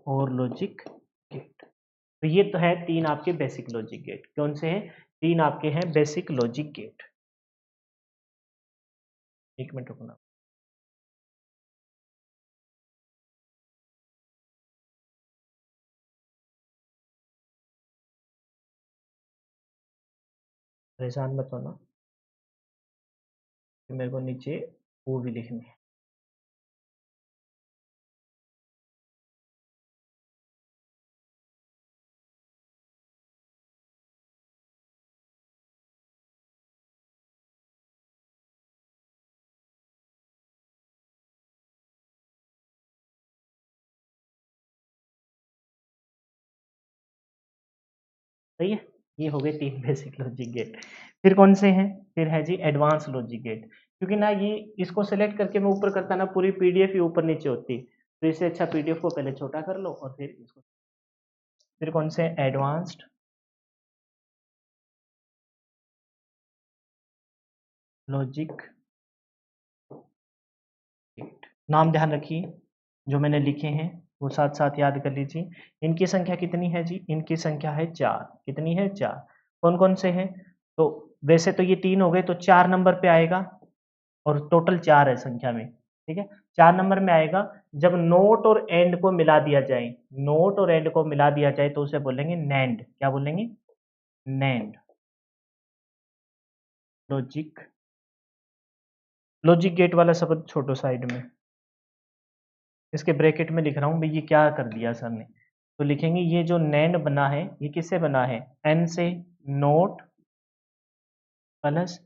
और लॉजिक गेट। तो ये तो है 3 आपके बेसिक लॉजिक गेट। कौन से हैं? 3 आपके हैं बेसिक लॉजिक गेट। 1 मिनट रुकना। परेशान मत होना, कि मेरे को नीचे वो भी लिखनी है। सही है, ये हो गए 3 बेसिक लॉजिक गेट। फिर कौन से हैं? फिर है जी एडवांस लॉजिक गेट। क्योंकि ना ये इसको सेलेक्ट करके मैं ऊपर करता ना, पूरी पीडीएफ ही ऊपर नीचे होती, तो इससे अच्छा पीडीएफ को पहले छोटा कर लो और फिर इसको। फिर कौन से? Advanced logic gate. नाम ध्यान रखिए, जो मैंने लिखे हैं वो साथ साथ याद कर लीजिए। इनकी संख्या कितनी है जी? इनकी संख्या है 4। कितनी है? 4। कौन कौन से हैं? तो वैसे तो ये 3 हो गए, तो 4 नंबर पे आएगा, और टोटल 4 है संख्या में, ठीक है। 4 नंबर में आएगा जब नोट और एंड को मिला दिया जाए। नोट और एंड को मिला दिया जाए तो उसे बोलेंगे नैंड। क्या बोलेंगे? NAND logic. लॉजिक गेट वाला शब्द छोड़ो साइड में, इसके ब्रैकेट में लिख रहा हूं भाई, ये क्या कर दिया सर ने। तो लिखेंगे ये जो नैंड बना है ये किससे बना है? एन से। नोट प्लस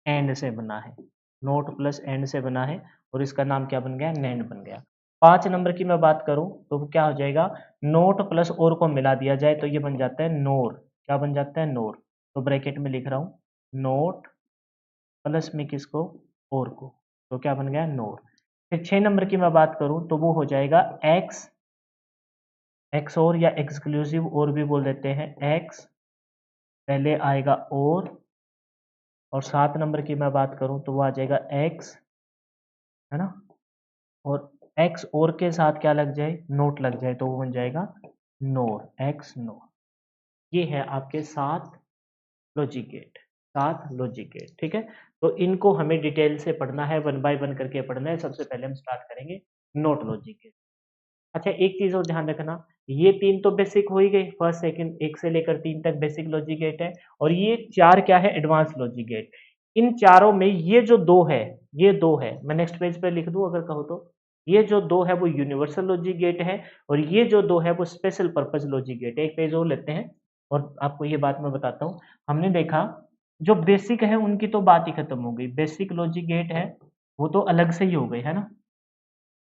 एंड से बना है, नोट प्लस एंड से बना है, और इसका नाम क्या बन गया? नैंड बन गया। 5 नंबर की मैं बात करूं तो वो क्या हो जाएगा? नोट प्लस और को मिला दिया जाए तो ये बन जाता है नोर। क्या बन जाता है? नोर। तो ब्रैकेट में लिख रहा हूं नोट प्लस में किसको? और को, तो क्या बन गया? नोर। फिर 6 नंबर की मैं बात करूं तो वो हो जाएगा एक्स, एक्स और, या एक्सक्लूसिव और भी बोल देते हैं। एक्स पहले आएगा और 7 नंबर की मैं बात करूं तो वो आ जाएगा एक्स, है ना, और एक्स और के साथ क्या लग जाए? नोट लग जाए, तो वो बन जाएगा नोर, एक्स नोर। ये है आपके 7 लॉजिक गेट, 7 लॉजिक गेट, ठीक है। तो इनको हमें डिटेल से पढ़ना है, 1 बाय 1 करके पढ़ना है। सबसे पहले हम स्टार्ट करेंगे नोट लॉजिक गेट। अच्छा, एक चीज और ध्यान रखना, ये 3 तो बेसिक हो ही गए, फर्स्ट सेकंड 1 से लेकर 3 तक बेसिक लॉजिक गेट है, और ये 4 क्या है? Advance logic gate. इन चारों में ये जो 2 है, ये 2 है, मैं नेक्स्ट पेज पे लिख दूं अगर कहो तो, ये जो 2 है वो यूनिवर्सल लॉजिक गेट है, और ये जो 2 है वो स्पेशल पर्पज लॉजिक गेट है। एक पेज और लेते हैं और आपको ये बात मैं बताता हूँ। हमने देखा जो बेसिक है उनकी तो बात ही खत्म हो गई, बेसिक लॉजिक गेट है वो तो अलग से ही हो गई, है ना।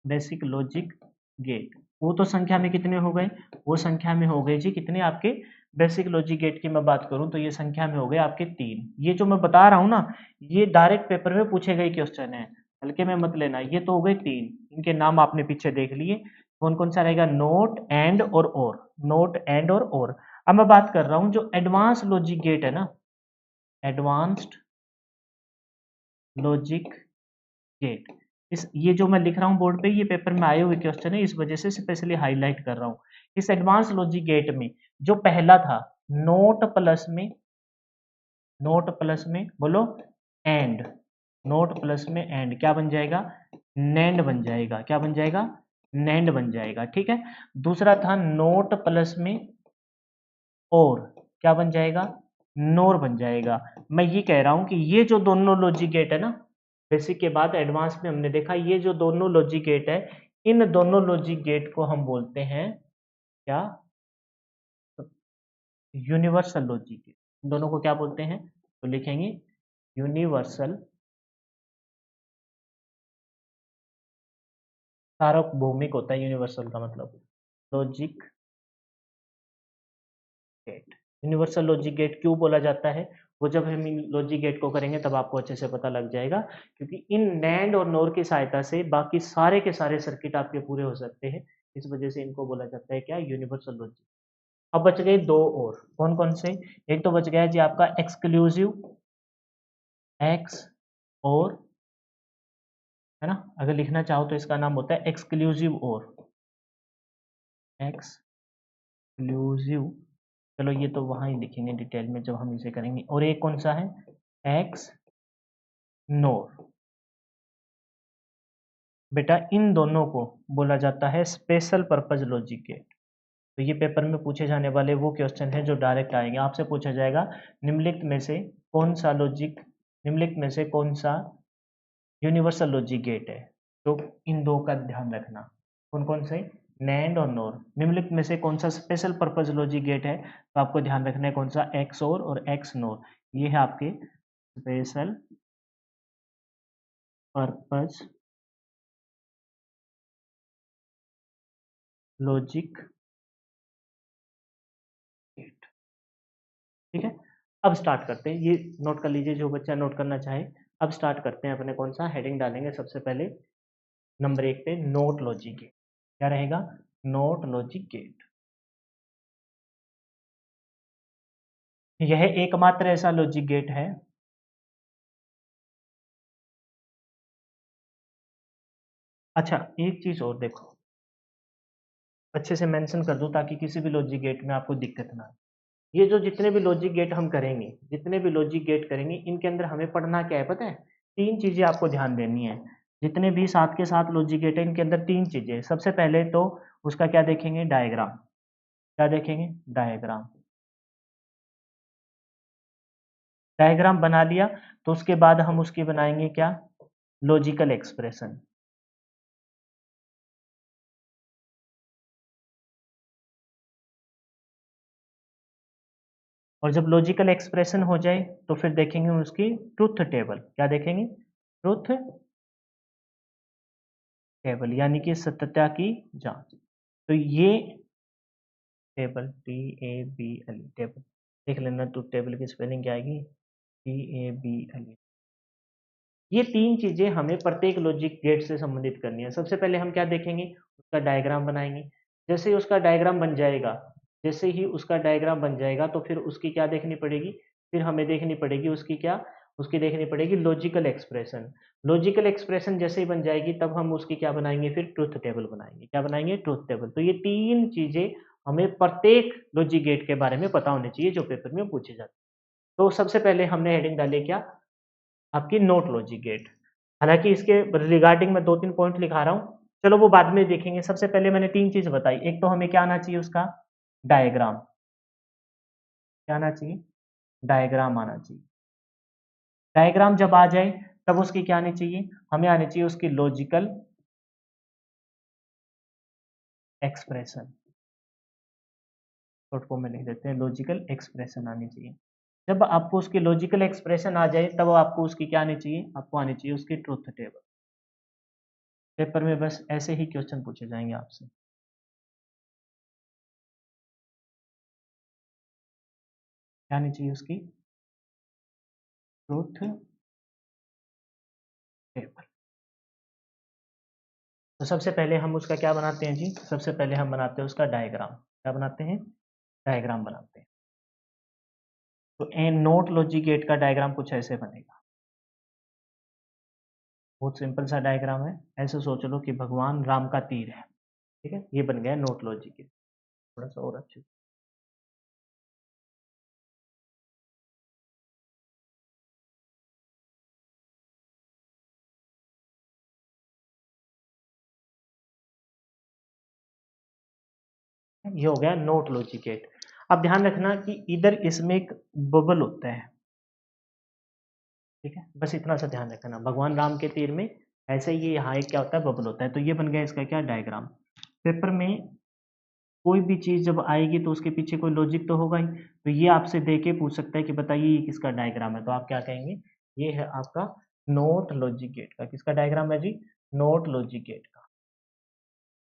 बेसिक लॉजिक गेट वो तो संख्या में कितने हो गए? वो संख्या में हो गए जी कितने आपके? बेसिक लॉजिक गेट की मैं बात करूं तो ये संख्या में हो गए आपके 3। ये जो मैं बता रहा हूं ना, ये डायरेक्ट पेपर में पूछे गए क्वेश्चन है, हल्के में मत लेना। ये तो हो गए 3, इनके नाम आपने पीछे देख लिए। कौन कौन सा रहेगा? नोट एंड और, नोट एंड और। अब मैं बात कर रहा हूं जो एडवांस लॉजिक गेट है ना, एडवांस्ड लॉजिक गेट, इस ये जो मैं लिख रहा हूँ बोर्ड पे, ये पेपर में आए हुए क्वेश्चन है, इस वजह से स्पेशली हाईलाइट कर रहा हूँ। इस एडवांस लॉजिक गेट में जो पहला था, नोट प्लस में, नोट प्लस में बोलो एंड, नोट प्लस में एंड क्या बन जाएगा, नैंड बन जाएगा। क्या बन जाएगा, नैंड बन जाएगा। ठीक है। दूसरा था नोट प्लस में और, क्या बन जाएगा, नोर बन जाएगा। मैं ये कह रहा हूं कि ये जो दोनों लॉजिक गेट है ना, बेसिक के बाद एडवांस में हमने देखा, ये जो दोनों लॉजिक गेट है, इन दोनों लॉजिक गेट को हम बोलते हैं क्या, यूनिवर्सल लॉजिक गेट। इन दोनों को क्या बोलते हैं, तो लिखेंगे यूनिवर्सल, सार्वभौमिक होता है यूनिवर्सल का मतलब, logic gate. Universal logic gate क्यों बोला जाता है, वो जब हम इन लॉजिक गेट को करेंगे तब आपको अच्छे से पता लग जाएगा, क्योंकि इन नैंड और नोर की सहायता से बाकी सारे के सारे सर्किट आपके पूरे हो सकते हैं। इस वजह से इनको बोला जाता है क्या, यूनिवर्सल लॉजिक। अब बच गए दो और, कौन कौन से, एक तो बच गया जी आपका एक्सक्लूसिव, एक्स और, है ना, अगर लिखना चाहो तो इसका नाम होता है एक्सक्लूसिव और, एक्सक्लूसिव। चलो ये तो वहां ही लिखेंगे डिटेल में जब हम इसे करेंगे। और एक कौन सा है, एक्स नोर। बेटा इन दोनों को बोला जाता है स्पेशल पर्पज लॉजिक गेट। तो ये पेपर में पूछे जाने वाले वो क्वेश्चन है जो डायरेक्ट आएंगे। आपसे पूछा जाएगा निम्नलिखित में से कौन सा लॉजिक, निम्नलिखित में से कौन सा यूनिवर्सल लॉजिक गेट है, तो इन दो का ध्यान रखना। कौन कौन से, नैंड और नोर। निम्नलिखित में से कौन सा स्पेशल पर्पज लॉजिक गेट है, तो आपको ध्यान रखना है कौन सा, एक्स और एक्स नोर। ये है आपके स्पेशल पर्पज लॉजिक गेट। ठीक है। अब स्टार्ट करते हैं, ये नोट कर लीजिए जो बच्चा नोट करना चाहे। अब स्टार्ट करते हैं, अपने कौन सा हेडिंग डालेंगे सबसे पहले, नंबर एक पे नोट लॉजिक गेट। क्या रहेगा, नोट लॉजिक गेट। यह एकमात्र ऐसा लॉजिक गेट है, अच्छा एक चीज और देखो, अच्छे से मेंशन कर दूं ताकि किसी भी लॉजिक गेट में आपको दिक्कत ना आए। ये जो जितने भी लॉजिक गेट हम करेंगे, जितने भी लॉजिक गेट करेंगे, इनके अंदर हमें पढ़ना क्या है पता है, तीन चीजें आपको ध्यान देनी है। जितने भी साथ के साथ लॉजिक गेट है, इनके अंदर तीन चीजें। सबसे पहले तो उसका क्या देखेंगे, डायग्राम। क्या देखेंगे, डायग्राम। डायग्राम बना लिया तो उसके बाद हम उसकी बनाएंगे क्या, लॉजिकल एक्सप्रेशन। और जब लॉजिकल एक्सप्रेशन हो जाए तो फिर देखेंगे उसकी ट्रुथ टेबल। क्या देखेंगे, ट्रुथ टेबल, यानी कि सत्यता की जांच। तो ये टेबल, TABL टेबल, देख लेना ट्रुथ टेबल की स्पेलिंग क्या आएगी, TABL। ये तीन चीजें हमें प्रत्येक लॉजिक गेट से संबंधित करनी है। सबसे पहले हम क्या देखेंगे, उसका डायग्राम बनाएंगे। जैसे ही उसका डायग्राम बन जाएगा, जैसे ही उसका डायग्राम बन जाएगा तो फिर उसकी क्या देखनी पड़ेगी, फिर हमें देखनी पड़ेगी उसकी क्या, उसकी देखनी पड़ेगी लॉजिकल एक्सप्रेशन। लॉजिकल एक्सप्रेशन जैसे ही बन जाएगी तब हम उसकी क्या बनाएंगे, फिर ट्रुथ टेबल बनाएंगे। क्या बनाएंगे, ट्रुथ टेबल। तो ये तीन चीजें हमें प्रत्येक लॉजिक गेट के बारे में पता होनी चाहिए जो पेपर में पूछे जाते हैं। तो सबसे पहले हमने हेडिंग डाली क्या, आपकी नोट लॉजिक गेट। हालांकि इसके रिगार्डिंग मैं दो तीन पॉइंट लिखा रहा हूँ, चलो वो बाद में देखेंगे। सबसे पहले मैंने तीन चीज बताई, एक तो हमें क्या आना चाहिए, उसका डायग्राम। क्या आना चाहिए, डायग्राम आना चाहिए। डायग्राम जब आ जाए तब उसकी क्या आनी चाहिए, हमें आनी चाहिए उसकी लॉजिकल एक्सप्रेशन। शॉर्ट फॉर्म में लिख देते हैं, लॉजिकल एक्सप्रेशन आनी चाहिए। जब आपको उसकी लॉजिकल एक्सप्रेशन आ जाए तब आपको उसकी क्या आनी चाहिए, आपको आनी चाहिए उसकी ट्रुथ टेबल। पेपर में बस ऐसे ही क्वेश्चन पूछे जाएंगे आपसे। क्या आनी चाहिए उसकी ट्रुथ टेबल। तो सबसे पहले हम उसका क्या बनाते हैं जी, सबसे पहले हम बनाते हैं उसका डायग्राम। क्या बनाते हैं, डायग्राम बनाते हैं। तो ए नोट लॉजिक गेट का डायग्राम कुछ ऐसे बनेगा। बहुत सिंपल सा डायग्राम है। ऐसे सोच लो कि भगवान राम का तीर है, ठीक है? ये बन गया नोट लॉजिक गेट। थोड़ा सा और अच्छे ये हो गया नोट लॉजिक गेट। अब ध्यान रखना कि इधर इसमें एक बबल होता है, ठीक है? बस इतना सा ध्यान रखना। भगवान राम के तीर में ऐसे ही यहाँ एक क्या होता है, बबल होता है। तो ये बन गया इसका क्या, डायग्राम। पेपर में कोई भी चीज जब आएगी तो उसके पीछे कोई लॉजिक तो होगा ही। तो ये आपसे दे के पूछ सकता है कि बताइए ये किसका डायग्राम है, तो आप क्या कहेंगे, ये है आपका नोट लॉजिक गेट का। किसका डायग्राम है जी, नोट लॉजिक गेट का।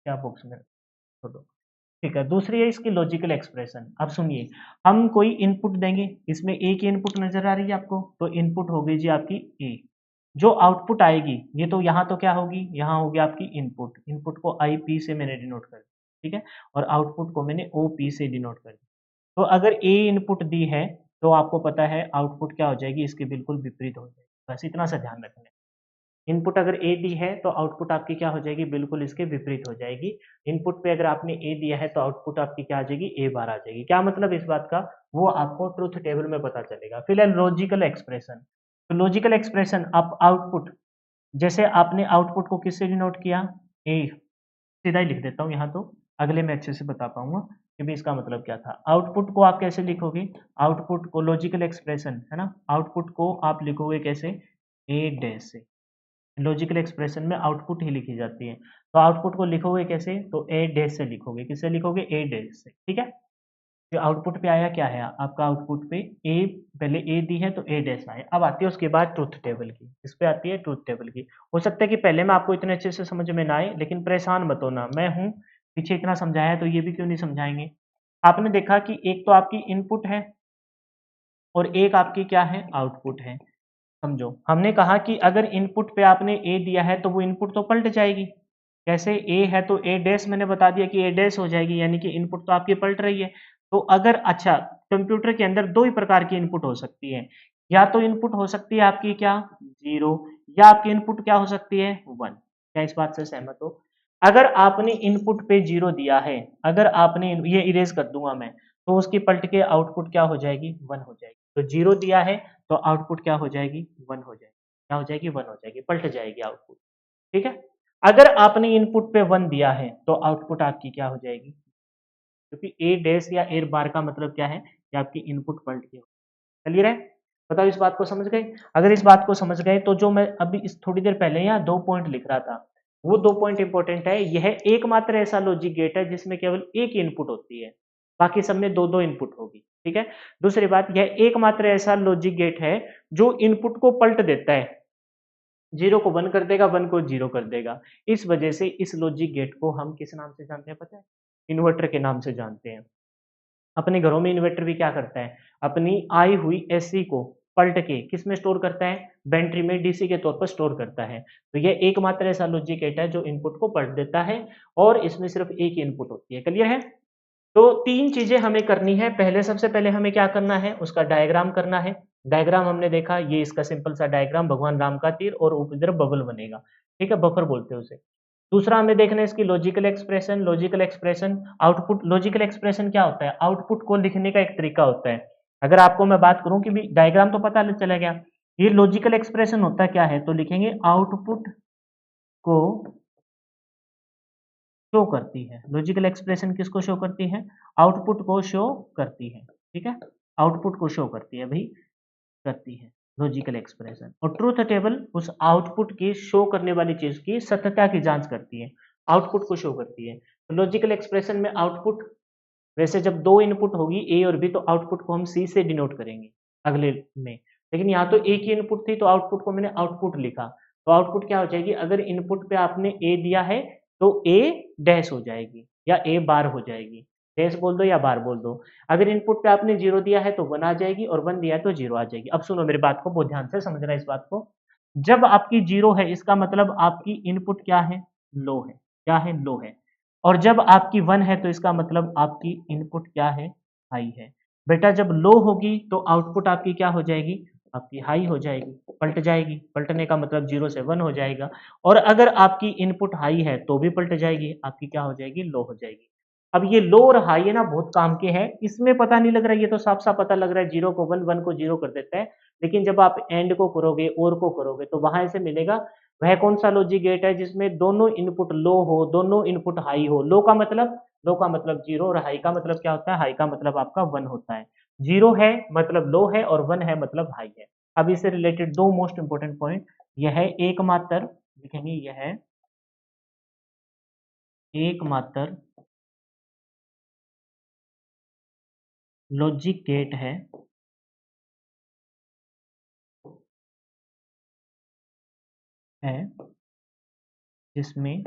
क्या बॉक्स में फोटो, ठीक है। दूसरी है इसकी लॉजिकल एक्सप्रेशन। अब सुनिए, हम कोई इनपुट देंगे, इसमें ए की इनपुट नजर आ रही है आपको, तो इनपुट हो गई जी आपकी ए। जो आउटपुट आएगी, ये तो यहाँ तो क्या होगी, यहाँ होगी आपकी इनपुट। इनपुट को आई पी से मैंने डिनोट कर दिया, ठीक है, और आउटपुट को मैंने ओ पी से डिनोट कर दिया। तो अगर ए इनपुट दी है तो आपको पता है आउटपुट क्या हो जाएगी, इसके बिल्कुल विपरीत हो जाएगी। बस इतना सा ध्यान रखना है। इनपुट अगर ए दी है तो आउटपुट आपकी क्या हो जाएगी, बिल्कुल इसके विपरीत हो जाएगी। इनपुट पे अगर आपने ए दिया है तो आउटपुट आपकी क्या आ जाएगी, ए बार आ जाएगी। क्या मतलब इस बात का, वो आपको ट्रुथ टेबल में पता चलेगा। फिलहाल लॉजिकल एक्सप्रेशन, तो लॉजिकल एक्सप्रेशन आप आउटपुट, जैसे आपने आउटपुट को किससे डिनोट किया, ए, सीधा ही लिख देता हूँ यहाँ, तो अगले में अच्छे से बता पाऊंगा कि भी इसका मतलब क्या था। आउटपुट को आप कैसे लिखोगे, आउटपुट को लॉजिकल एक्सप्रेशन है ना, आउटपुट को आप लिखोगे कैसे, ए डैश से। लॉजिकल एक्सप्रेशन में आउटपुट ही लिखी जाती है, तो आउटपुट को लिखोगे कैसे, तो ए डैश से लिखोगे। किससे लिखोगे, ए डैश से, ठीक है। जो आउटपुट पे आया क्या है आपका, आउटपुट पे ए, पहले ए दी है तो ए डैश आए। अब आती है उसके बाद ट्रुथ टेबल की, इस पे आती है ट्रुथ टेबल की। हो सकता है कि पहले में आपको इतने अच्छे से समझ में ना आए, लेकिन परेशान मत होना, मैं हूँ पीछे इतना समझाया तो ये भी क्यों नहीं समझाएंगे। आपने देखा कि एक तो आपकी इनपुट है और एक आपकी क्या है, आउटपुट है। समझो, हमने कहा कि अगर इनपुट पे आपने ए दिया है तो वो इनपुट तो पलट जाएगी। कैसे, ए है तो ए डैश, मैंने बता दिया कि ए डैश हो जाएगी, यानी कि इनपुट तो आपकी पलट रही है। तो अगर, अच्छा, कंप्यूटर के अंदर दो ही प्रकार की इनपुट हो सकती है, या तो इनपुट हो सकती है आपकी क्या, जीरो, या आपकी इनपुट क्या हो सकती है, वन। क्या इस बात से सहमत हो। अगर आपने इनपुट पे जीरो दिया है, अगर आपने, ये इरेज कर दूंगा मैं, तो उसकी पलट के आउटपुट क्या हो जाएगी, वन हो जाएगी। तो जीरो दिया है तो आउटपुट क्या हो जाएगी, वन हो जाएगी। क्या हो जाएगी, वन हो जाएगी, पलट जाएगी आउटपुट, ठीक है। अगर आपने इनपुट पे वन दिया है तो आउटपुट आपकी क्या हो जाएगी, क्योंकि ए डैश या ए बार का मतलब क्या है कि आपकी इनपुट पलट के, क्लियर है। बताओ इस बात को समझ गए। अगर इस बात को समझ गए तो जो मैं अभी इस थोड़ी देर पहले यहाँ दो पॉइंट लिख रहा था, वो दो पॉइंट इंपॉर्टेंट है। यह एकमात्र ऐसा लॉजिक गेट है जिसमें केवल एक इनपुट होती है, बाकी सब में दो दो इनपुट होगी, ठीक है। दूसरी बात, यह एकमात्र ऐसा लॉजिक गेट है जो इनपुट को पलट देता है, जीरो को वन कर देगा, वन को जीरो कर देगा। इस वजह से इस लॉजिक गेट को हम किस नाम से जानते हैं पता है, इन्वर्टर के नाम से जानते हैं। अपने घरों में इन्वर्टर भी क्या करता है, अपनी आई हुई एसी को पलट के किस में स्टोर करता है, बैटरी में डीसी के तौर पर स्टोर करता है। तो यह एकमात्र ऐसा लॉजिक गेट है जो इनपुट को पलट देता है, और इसमें सिर्फ एक इनपुट होती है। क्लियर है। तो तीन चीजें हमें करनी है। पहले, सबसे पहले हमें क्या करना है, उसका डायग्राम करना है। डायग्राम हमने देखा, ये इसका सिंपल सा डायग्राम, भगवान राम का तीर और ऊपर बबल बनेगा, ठीक है, बफर बोलते हैं उसे। दूसरा हमें देखना है इसकी logical expression. Logical expression, output, logical expression क्या होता है, आउटपुट को लिखने का एक तरीका होता है। अगर आपको मैं बात करूं कि भी डायग्राम तो पता चला गया, ये लॉजिकल एक्सप्रेशन होता क्या है, तो लिखेंगे आउटपुट को शो करती है। लॉजिकल एक्सप्रेशन किसको शो करती है, आउटपुट को शो करती है, ठीक है, आउटपुट को शो करती है भाई, करती है लॉजिकल एक्सप्रेशन। और ट्रूथ टेबल उस आउटपुट की शो करने वाली चीज की सत्यता की जांच करती है, आउटपुट को शो करती है। तो लॉजिकल एक्सप्रेशन में आउटपुट, वैसे जब दो इनपुट होगी ए और बी तो आउटपुट को हम सी से डिनोट करेंगे अगले में, लेकिन यहाँ तो एक ही इनपुट थी तो आउटपुट को मैंने आउटपुट लिखा। तो आउटपुट क्या हो जाएगी, अगर इनपुट पे आपने ए दिया है तो ए डैश हो जाएगी या ए बार हो जाएगी, डैश बोल दो या बार बोल दो। अगर इनपुट पे आपने जीरो दिया है तो वन आ जाएगी, और वन दिया है तो जीरो आ जाएगी। अब सुनो मेरी बात को, बहुत ध्यान से समझना इस बात को। जब आपकी जीरो है इसका मतलब आपकी इनपुट क्या है, लो है, क्या है, लो है। और जब आपकी वन है तो इसका मतलब आपकी इनपुट क्या है, हाई है। बेटा जब लो होगी तो आउटपुट आपकी क्या हो जाएगी, आपकी हाई हो जाएगी, पलट जाएगी। पलटने का मतलब 0 से 1 हो जाएगा। और अगर आपकी इनपुट हाई है तो भी पलट जाएगी, आपकी क्या हो जाएगी, लो हो जाएगी। अब ये लो और हाई है ना, बहुत काम के हैं, इसमें पता नहीं लग रहा है, ये तो साफ-साफ पता लग रहा है 0 को 1, 1 को 0 कर देता है। लेकिन जब आप एंड को करोगे, और को करोगे तो वहाँ ऐसे मिलेगा, वह कौन-सा लॉजिक गेट है जिसमें दोनों इनपुट लो हो, दोनों इनपुट हाई हो। लो का मतलब 0 और हाई का मतलब क्या होता है, हाई का मतलब आपका 1 होता है। 0 है मतलब लो है और 1 है मतलब हाई है। अब इससे रिलेटेड 2 मोस्ट इंपोर्टेंट पॉइंट, यह है एकमात्र, लिखेंगे यह है एकमात्र लॉजिक गेट है जिसमें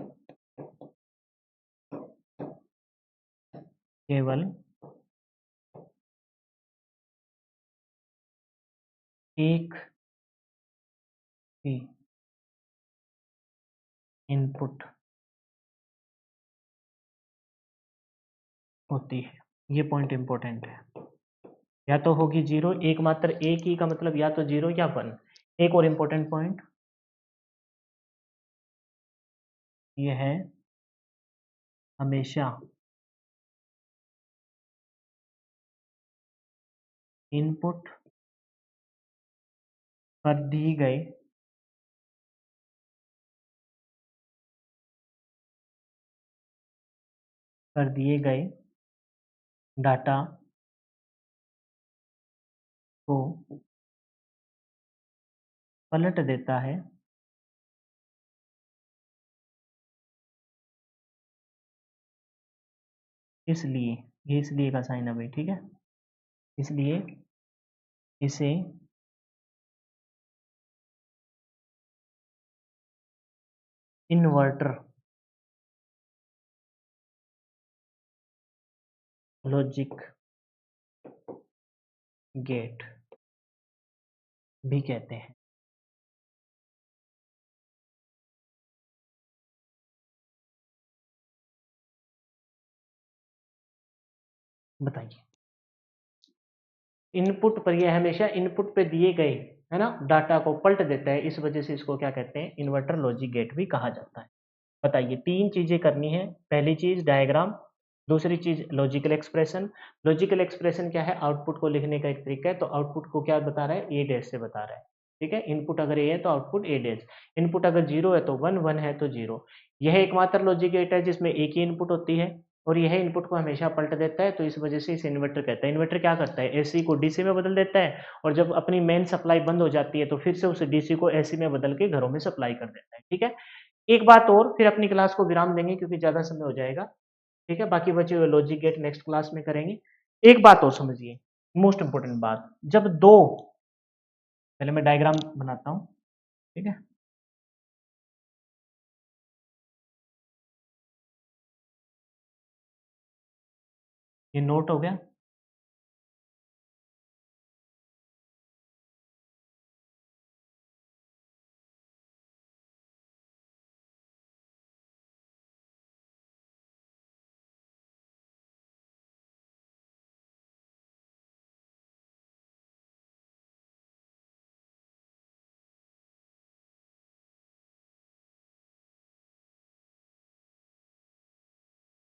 केवल एक ही इनपुट होती है। ये पॉइंट इंपॉर्टेंट है। या तो होगी 0, एकमात्र एक ही का मतलब या तो 0 या 1। एक और इंपॉर्टेंट पॉइंट ये है, हमेशा इनपुट पर दिए गए डाटा को पलट देता है, इसलिए, ये इसलिए का साइन है भाई, ठीक है, इसलिए इसे इन्वर्टर लॉजिक गेट भी कहते हैं। बताइए, इनपुट पर, यह हमेशा इनपुट पे दिए गए, है ना, डाटा को पलट देता है, इस वजह से इसको क्या कहते हैं, इन्वर्टर लॉजिक गेट भी कहा जाता है। बताइए, 3 चीजें करनी है। पहली चीज डायग्राम, दूसरी चीज लॉजिकल एक्सप्रेशन। लॉजिकल एक्सप्रेशन क्या है, आउटपुट को लिखने का एक तरीका है, तो आउटपुट को क्या बता रहा है, ए डैश से बता रहा है, ठीक है। इनपुट अगर ए है तो आउटपुट ए डैश, इनपुट अगर 0 है तो 1, 1 है तो 0। यह एकमात्र लॉजिक गेट है जिसमें एक ही इनपुट होती है, और यह इनपुट को हमेशा पलट देता है, तो इस वजह से इसे इन्वर्टर कहता है। इन्वर्टर क्या करता है, एसी को डीसी में बदल देता है, और जब अपनी मेन सप्लाई बंद हो जाती है तो फिर से उस डीसी को एसी में बदल के घरों में सप्लाई कर देता है, ठीक है। एक बात और, फिर अपनी क्लास को विराम देंगे क्योंकि ज़्यादा समय हो जाएगा, ठीक है। बाकी बचे हुए लॉजिक गेट नेक्स्ट क्लास में करेंगे। एक बात और समझिए, मोस्ट इंपोर्टेंट बात, जब दो, पहले मैं डायग्राम बनाता हूँ, ठीक है। ये नोट हो गया।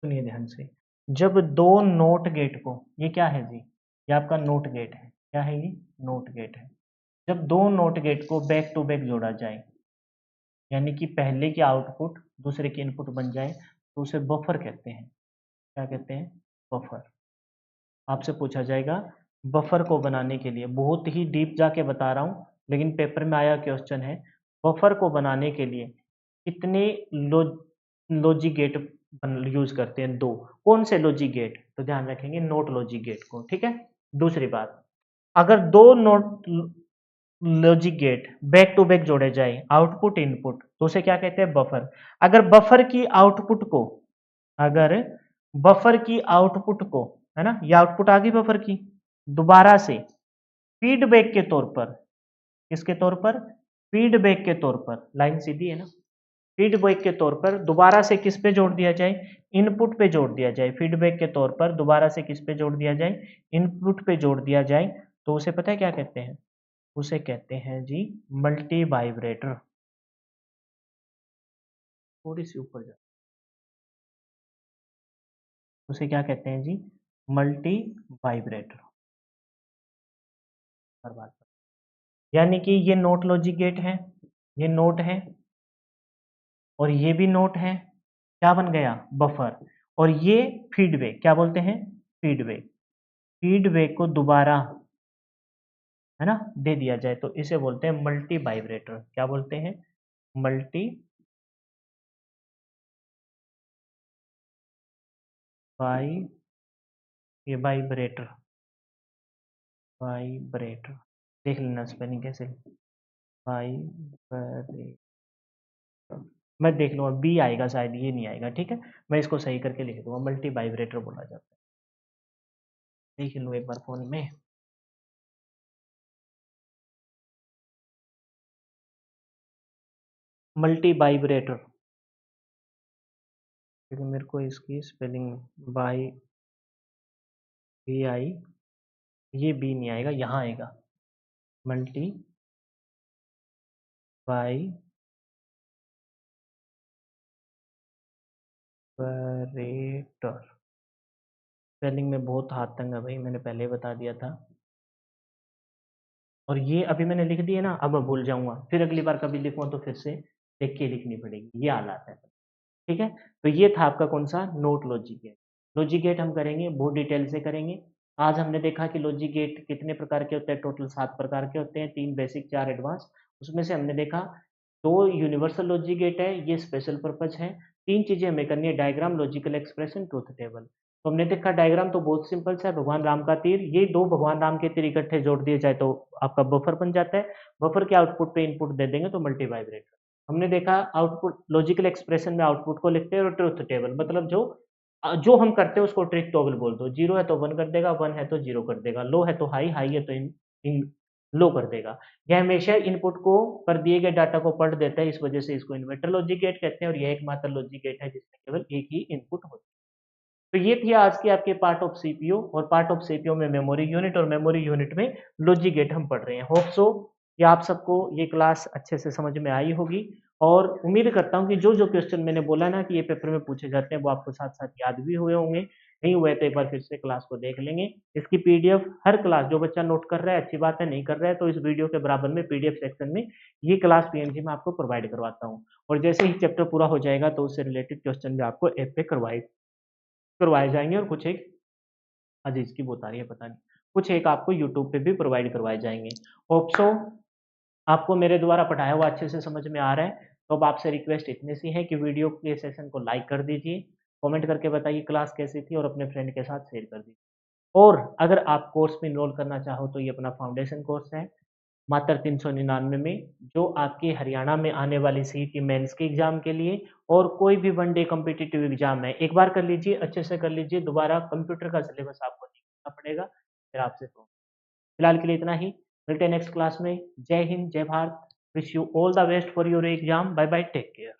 सुनिए ध्यान से, जब दो नोट गेट को, ये क्या है जी, ये आपका नोट गेट है, क्या है ये, नोट गेट है। जब दो नोट गेट को बैक टू बैक जोड़ा जाए, यानी कि पहले के आउटपुट दूसरे के इनपुट बन जाए, तो उसे बफर कहते हैं। क्या कहते हैं, बफर। आपसे पूछा जाएगा, बफर को बनाने के लिए, बहुत ही डीप जाके बता रहा हूँ, लेकिन पेपर में आया क्वेश्चन है, बफर को बनाने के लिए कितने लॉजिक गेट यूज करते हैं, दो। कौन से लॉजिक गेट, तो ध्यान रखेंगे नोट लॉजिक गेट को, ठीक है। दूसरी बात, अगर दो not logic gate back to back जोड़े जाए, आउटपुट इनपुट, तो उसे क्या कहते हैं, बफर। अगर बफर की आउटपुट को, अगर बफर की आउटपुट को, है ना, ये आउटपुट आ गई बफर की, दोबारा से फीडबैक के तौर पर, किसके तौर पर, फीडबैक के तौर पर, लाइन सीधी है ना, फीडबैक के तौर पर दोबारा से किस पे जोड़ दिया जाए, इनपुट पे जोड़ दिया जाए। फीडबैक के तौर पर दोबारा से किस पे जोड़ दिया जाए, इनपुट पे जोड़ दिया जाए, तो उसे पता है क्या कहते हैं, उसे कहते हैं जी मल्टी वाइब्रेटर। थोड़ी सी ऊपर जा, उसे क्या कहते हैं जी, मल्टी वाइब्रेटर। हर बात पर यानी कि ये नोट लॉजिक गेट है, ये नोट है और ये भी नोट है, क्या बन गया, बफर। और ये फीडबैक, क्या बोलते हैं, फीडबैक। फीडबैक को दोबारा, है ना, दे दिया जाए तो इसे बोलते हैं मल्टी वाइब्रेटर। क्या बोलते हैं, मल्टी वाई, ये वाइब्रेटर, वाइब्रेटर। देख लेना स्पेलिंग कैसे, वाइब्रेटर। मैं देख लूंगा, बी आएगा शायद, ये नहीं आएगा, ठीक है। मैं इसको सही करके लिख दूंगा, मल्टी वाइब्रेटर बोला जाता है। देख लो एक बार फोन में, मल्टी वाइब्रेटर। लेकिन मेरे को इसकी स्पेलिंग बाई, बी आई, ये बी नहीं आएगा, यहाँ आएगा, मल्टी वाइब्रेटर। स्पेलिंग में बहुत हाथ तंग है भाई, मैंने पहले ही बता दिया था। और ये अभी मैंने लिख दिया ना, अब मैं भूल जाऊंगा, फिर अगली बार कभी लिखूँ तो फिर से देख के लिखनी पड़ेगी, ये हालात है। ठीक है, तो ये था आपका कौन सा, not logic gate. Logic gate हम करेंगे बहुत डिटेल से करेंगे। आज हमने देखा कि लॉजिक गेट कितने प्रकार के होते हैं, टोटल 7 प्रकार के होते हैं, 3 बेसिक 4 एडवांस। उसमें से हमने देखा 2 यूनिवर्सल लॉजिक गेट है, ये स्पेशल पर्पज है। 3 चीजें हमें करनी है, diagram, logical expression, truth table. तो हमने देखा डायग्राम तो बहुत सिंपल सा है, भगवान राम का तीर, ये 2 भगवान राम के तीर इकट्ठे जोड़ दिए जाए तो आपका बफर बन जाता है। बफर के आउटपुट पे इनपुट दे देंगे तो मल्टी वाइब्रेटर। हमने देखा आउटपुट, लॉजिकल एक्सप्रेशन में आउटपुट को लिखते हैं, और ट्रुथ टेबल मतलब जो हम करते हैं उसको ट्रुथ टेबल बोल दो। 0 है तो 1 कर देगा, 1 है तो 0 कर देगा, लो है तो हाई, हाई है तो इन लो कर देगा। यह हमेशा इनपुट को पर दिए गए डाटा को पढ़ देता है, इस वजह से इसको इन्वर्टर लॉजिक गेट कहते हैं। और यह एकमात्र लॉजिक गेट है जिसमें केवल एक ही इनपुट होता है। तो ये थी आज की आपके पार्ट ऑफ सीपीयू, और पार्ट ऑफ सीपीयू में मेमोरी यूनिट, और मेमोरी यूनिट में लॉजिक गेट हम पढ़ रहे हैं। होप सो कि आप सबको ये क्लास अच्छे से समझ में आई होगी, और उम्मीद करता हूँ कि जो जो क्वेश्चन मैंने बोला ना कि ये पेपर में पूछे जाते हैं वो आपको साथ साथ याद भी हुए होंगे। नहीं हुए तो एक बार फिर से क्लास को देख लेंगे। इसकी पीडीएफ हर क्लास, जो बच्चा नोट कर रहा है अच्छी बात है, नहीं कर रहा है तो इस वीडियो के बराबर में पीडीएफ सेक्शन में ये क्लास पीएनजी में आपको प्रोवाइड करवाता हूँ। और जैसे ही चैप्टर पूरा हो जाएगा तो उससे रिलेटेड क्वेश्चन भी आपको ऐप पे करवाए जाएंगे, और कुछ एक अजीज की बहुत आ रही है पता नहीं, कुछ एक आपको यूट्यूब पे भी प्रोवाइड करवाए जाएंगे। होप सो आपको मेरे द्वारा पढ़ाया हुआ अच्छे से समझ में आ रहा है। तो अब आपसे रिक्वेस्ट इतनी सी है कि वीडियो के सेशन को लाइक कर दीजिए, कमेंट करके बताइए क्लास कैसी थी, और अपने फ्रेंड के साथ शेयर कर दीजिए। और अगर आप कोर्स में इनरोल करना चाहो तो ये अपना फाउंडेशन कोर्स है, मात्र 399 में, जो आपकी हरियाणा में आने वाली सीईटी मेंस के एग्जाम के लिए, और कोई भी वन डे कॉम्पिटिटिव एग्जाम है, एक बार कर लीजिए, अच्छे से कर लीजिए, दोबारा कंप्यूटर का सिलेबस आपको नहीं करना पड़ेगा, फिर आपसे तो फिलहाल के लिए इतना ही। मिलते हैं नेक्स्ट क्लास में। जय हिंद, जय Bharat. Wish you all the best for your exam. Bye bye, take care.